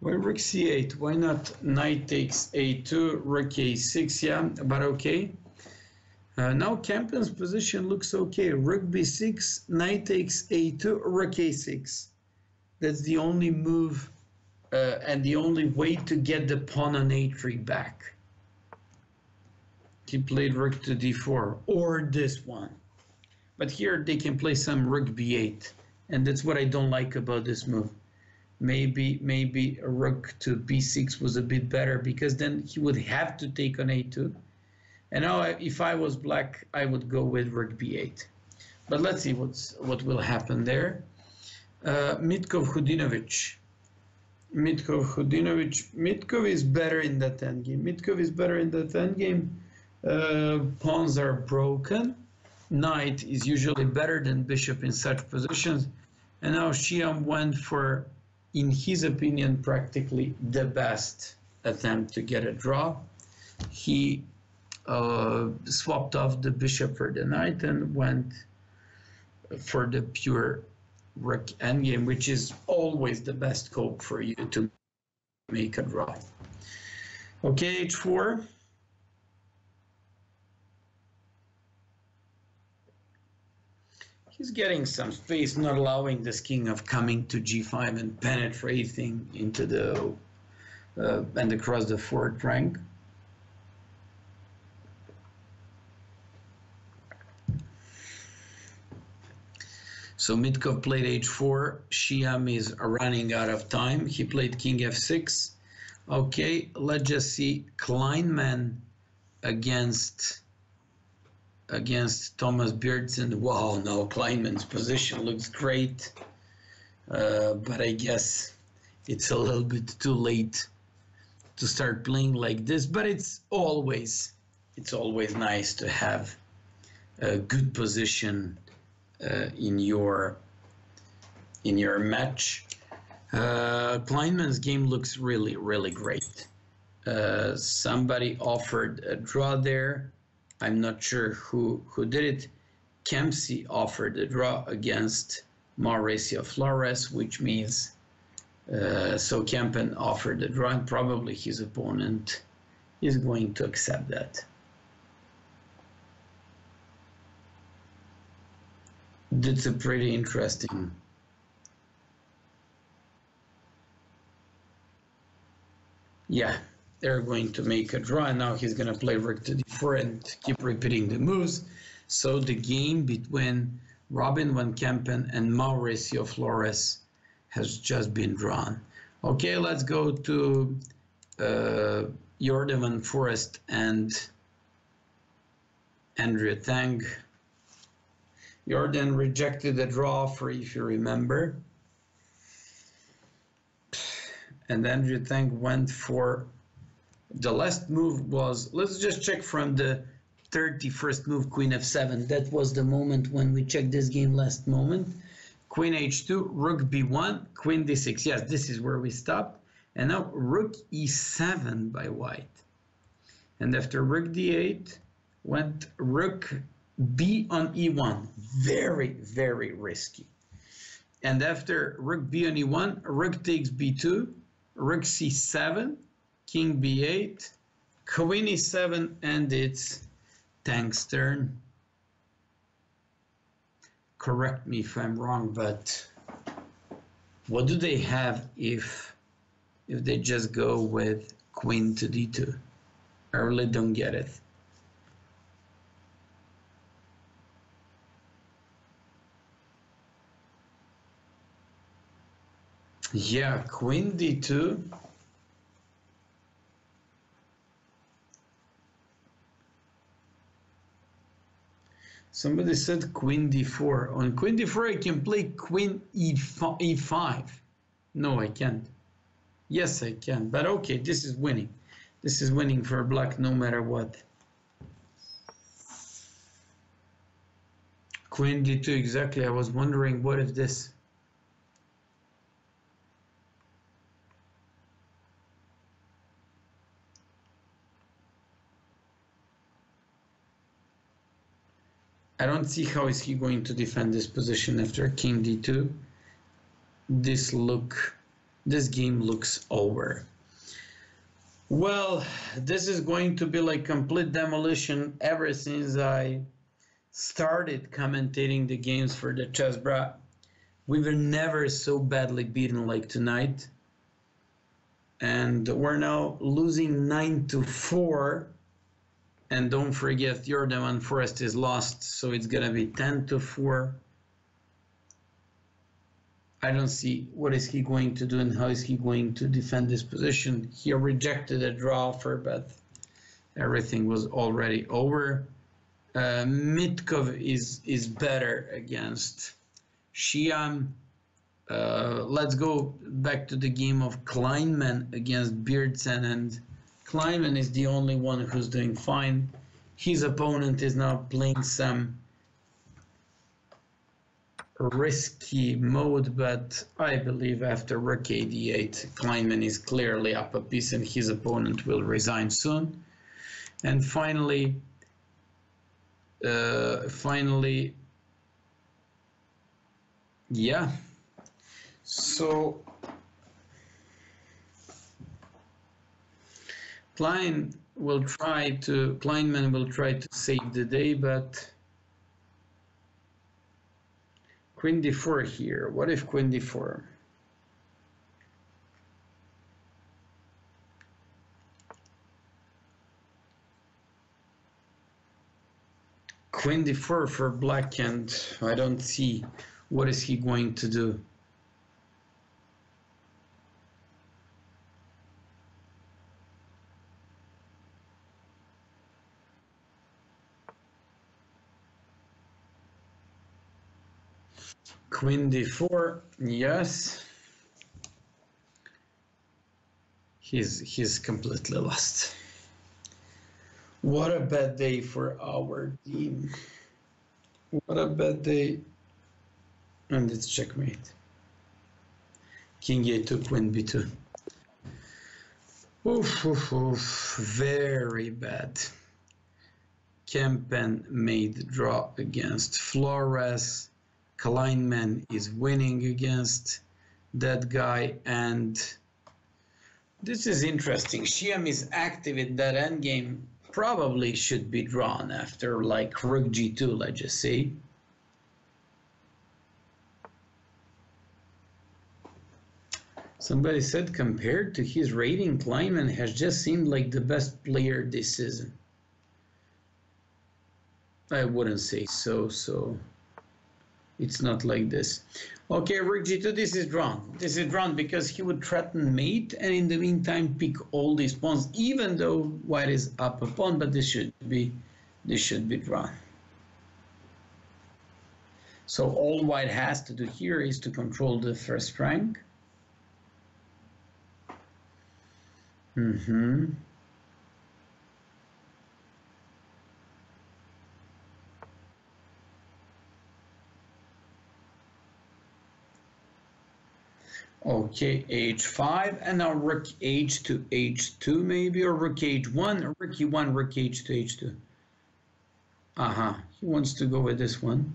Why rook c8? Why not knight takes a2, rook a6? Yeah, but okay. Now Kempen's position looks okay. Rook b6, knight takes a2, rook a6. That's the only move and the only way to get the pawn on a3 back. He played rook to d4 or this one. But here they can play some rook b8, and that's what I don't like about this move. Maybe a rook to b6 was a bit better because then he would have to take on a2. And now if I was black, I would go with rook b8. But let's see what will happen there. Mitkov-Hudinovic. Mitkov is better in that endgame. Mitkov is better in that endgame. Pawns are broken. Knight is usually better than bishop in such positions. And now Shyam went for, in his opinion, practically the best attempt to get a draw. He swapped off the bishop for the knight and went for the pure rook endgame, which is always the best cope for you to make a draw. Okay, h4. He's getting some space, not allowing this king of coming to g5 and penetrating into the and across the fourth rank. So Mitkov played h4. Shyam is running out of time. He played king f6. Okay, let's just see Kleinman against Thomas Bjergsen. Wow, no, Kleinman's position looks great, but I guess it's a little bit too late to start playing like this. But it's always nice to have a good position in your match. Kleinman's game looks really great. Somebody offered a draw there. I'm not sure who did it. Kempsey offered a draw against Mauricio Flores, which means so Kempen offered a draw, and probably his opponent is going to accept that. That's a pretty interesting. Yeah, they're going to make a draw, and now he's going to play rook to d4 and keep repeating the moves. So the game between Robin van Kempen and Mauricio Flores has just been drawn. Okay, let's go to Jordan van Forest and Andrea Tang. Jordan rejected the draw offer, if you remember. And Andrea Tang went for the last move was, let's just check from the 31st move, Queen f7. That was the moment when we checked this game last moment. Queen h2, rook b1, queen d6. Yes, this is where we stopped. And now rook e7 by white. And after rook d8, went rook b on e1. Very, very risky. And after rook b on e1, rook takes b2, rook c7, king b8, queen e7, and it's Tang's turn. Correct me if I'm wrong, but what do they have if they just go with queen to d2? I really don't get it. Yeah, queen d2. Somebody said queen d4. On queen d4 I can play queen e5. No, I can't. Yes, I can. But okay, this is winning. This is winning for black no matter what. Queen d2, exactly. I was wondering, what if this? I don't see how is he going to defend this position after king d2. This game looks over. Well, this is going to be like complete demolition ever since I started commentating the games for the Chessbrahs. We were never so badly beaten like tonight. And we're now losing 9-4. And don't forget, Jordan van Forest is lost, so it's going to be 10-4. I don't see what is he going to do and how is he going to defend this position. He rejected a draw offer, but everything was already over. Mitkov is better against Shyam. Let's go back to the game of Kleinman against Beardsen, and Kleinman is the only one who's doing fine. His opponent is now playing some risky mode, but I believe after rook ad8, Kleinman is clearly up a piece and his opponent will resign soon. And finally, yeah. So Kleinman will try to save the day, but queen d4 here. What if queen d4? Queen d4 for black, and I don't see what is he going to do. Queen d4, yes. He's completely lost. What a bad day for our team. What a bad day. And it's checkmate. King a2, queen b2. Oof, oof, oof. Very bad. Kempen made draw against Flores. Kleinman is winning against that guy, and this is interesting. Shyam is active in that endgame. Probably should be drawn after like rook g2, let's just say. Somebody said compared to his rating, Kleinman has just seemed like the best player this season. I wouldn't say so. It's not like this. Okay, rook g2, this is drawn. This is drawn because he would threaten mate and in the meantime pick all these pawns, even though white is up a pawn, but this should be drawn. So all white has to do here is to control the first rank. Okay, h5, and now rook h to h2 maybe, or rook h1, or rook e1, rook h to h2. He wants to go with this one.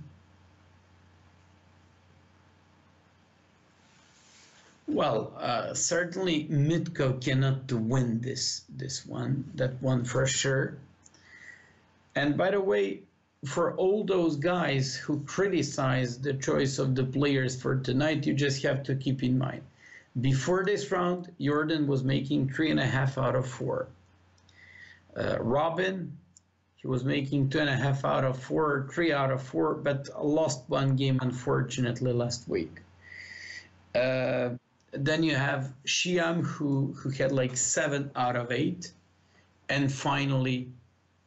Well, certainly Mitko cannot win this one, that one for sure. And by the way, for all those guys who criticize the choice of the players for tonight, you just have to keep in mind. Before this round, Jordan was making 3.5 out of 4. Robin, he was making 2.5 out of 4, 3 out of 4, but lost one game unfortunately last week. Then you have Shyam who had like 7 out of 8. And finally,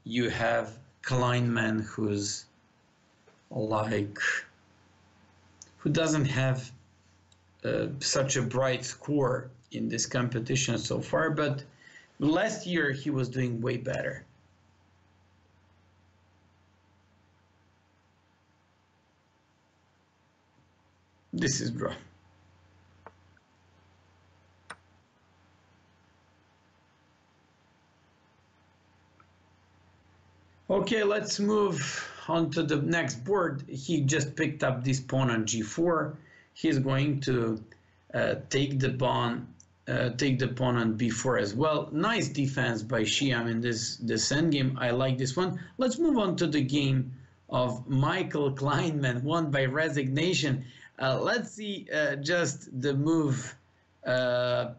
you have Kleinman who's like, who doesn't have such a bright score in this competition so far, but last year he was doing way better. This is draw. Okay, let's move on to the next board. He just picked up this pawn on g4. He's going to take the pawn on b4 as well. Nice defense by Shyam in this endgame. I like this one. Let's move on to the game of Michael Kleinman, won by resignation. Let's see just the move 31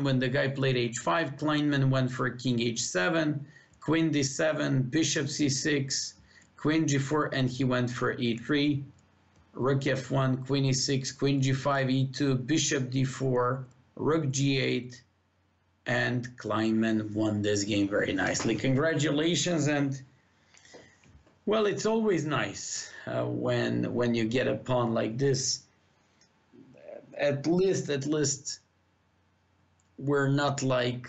when the guy played h5. Kleinman went for king h7. Queen d7, bishop c6, queen g4, and he went for e3, rook f1, queen e6, queen g5, e2, bishop d4, rook g8, and Kleinman won this game very nicely. Congratulations, and well, it's always nice when you get a pawn like this. At least we're not like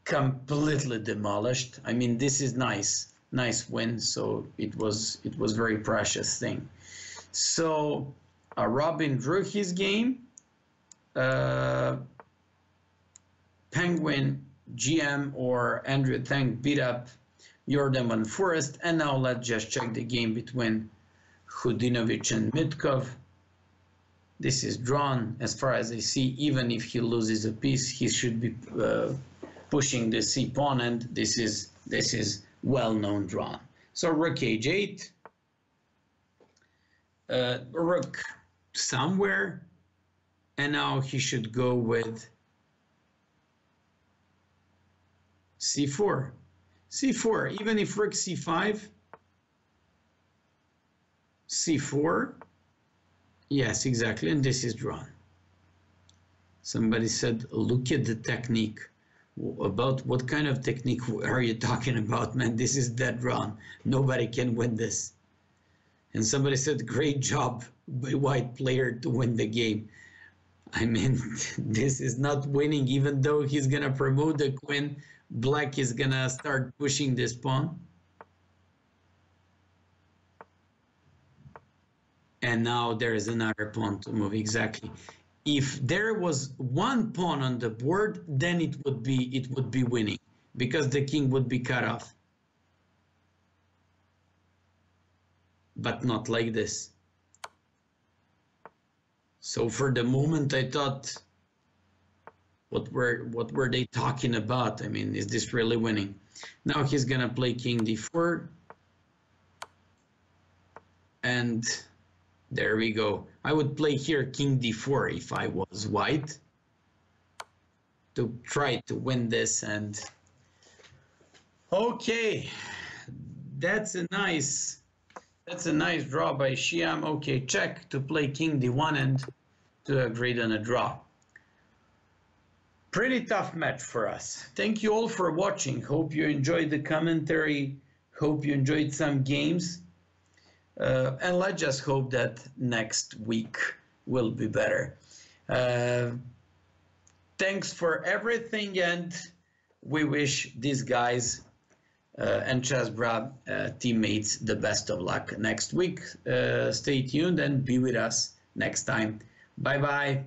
completely demolished. I mean, this is nice win, so it was very precious thing. So Robin drew his game. Penguin, GM, or Andrew Tang beat up Jordan Van Forest, and now let's just check the game between Hudinovic and Mitkov. This is drawn as far as I see. Even if he loses a piece, he should be pushing the c pawn, and this is well-known drawn. So rook h8, rook somewhere, and now he should go with c4. c4, even if rook c5, c4, yes, exactly, and this is drawn. Somebody said, look at the technique. About what kind of technique are you talking about, man? This is dead drawn. Nobody can win this. And somebody said, great job by white player to win the game. I mean, this is not winning, even though he's going to promote the queen. Black is going to start pushing this pawn. And now there is another pawn to move, exactly. If there was one pawn on the board, then it would be winning because the king would be cut off. But not like this. So for the moment I thought, what were they talking about? I mean, is this really winning? Now he's gonna play king d4. And there we go. I would play here king d4 if I was white to try to win this. And okay, that's a nice draw by Shyam. Okay, check to play king d1 and to agree on a draw. Pretty tough match for us. Thank you all for watching. Hope you enjoyed the commentary. Hope you enjoyed some games. And let's just hope that next week will be better. Thanks for everything, and we wish these guys and Chessbrahs teammates the best of luck next week. Stay tuned and be with us next time. Bye bye.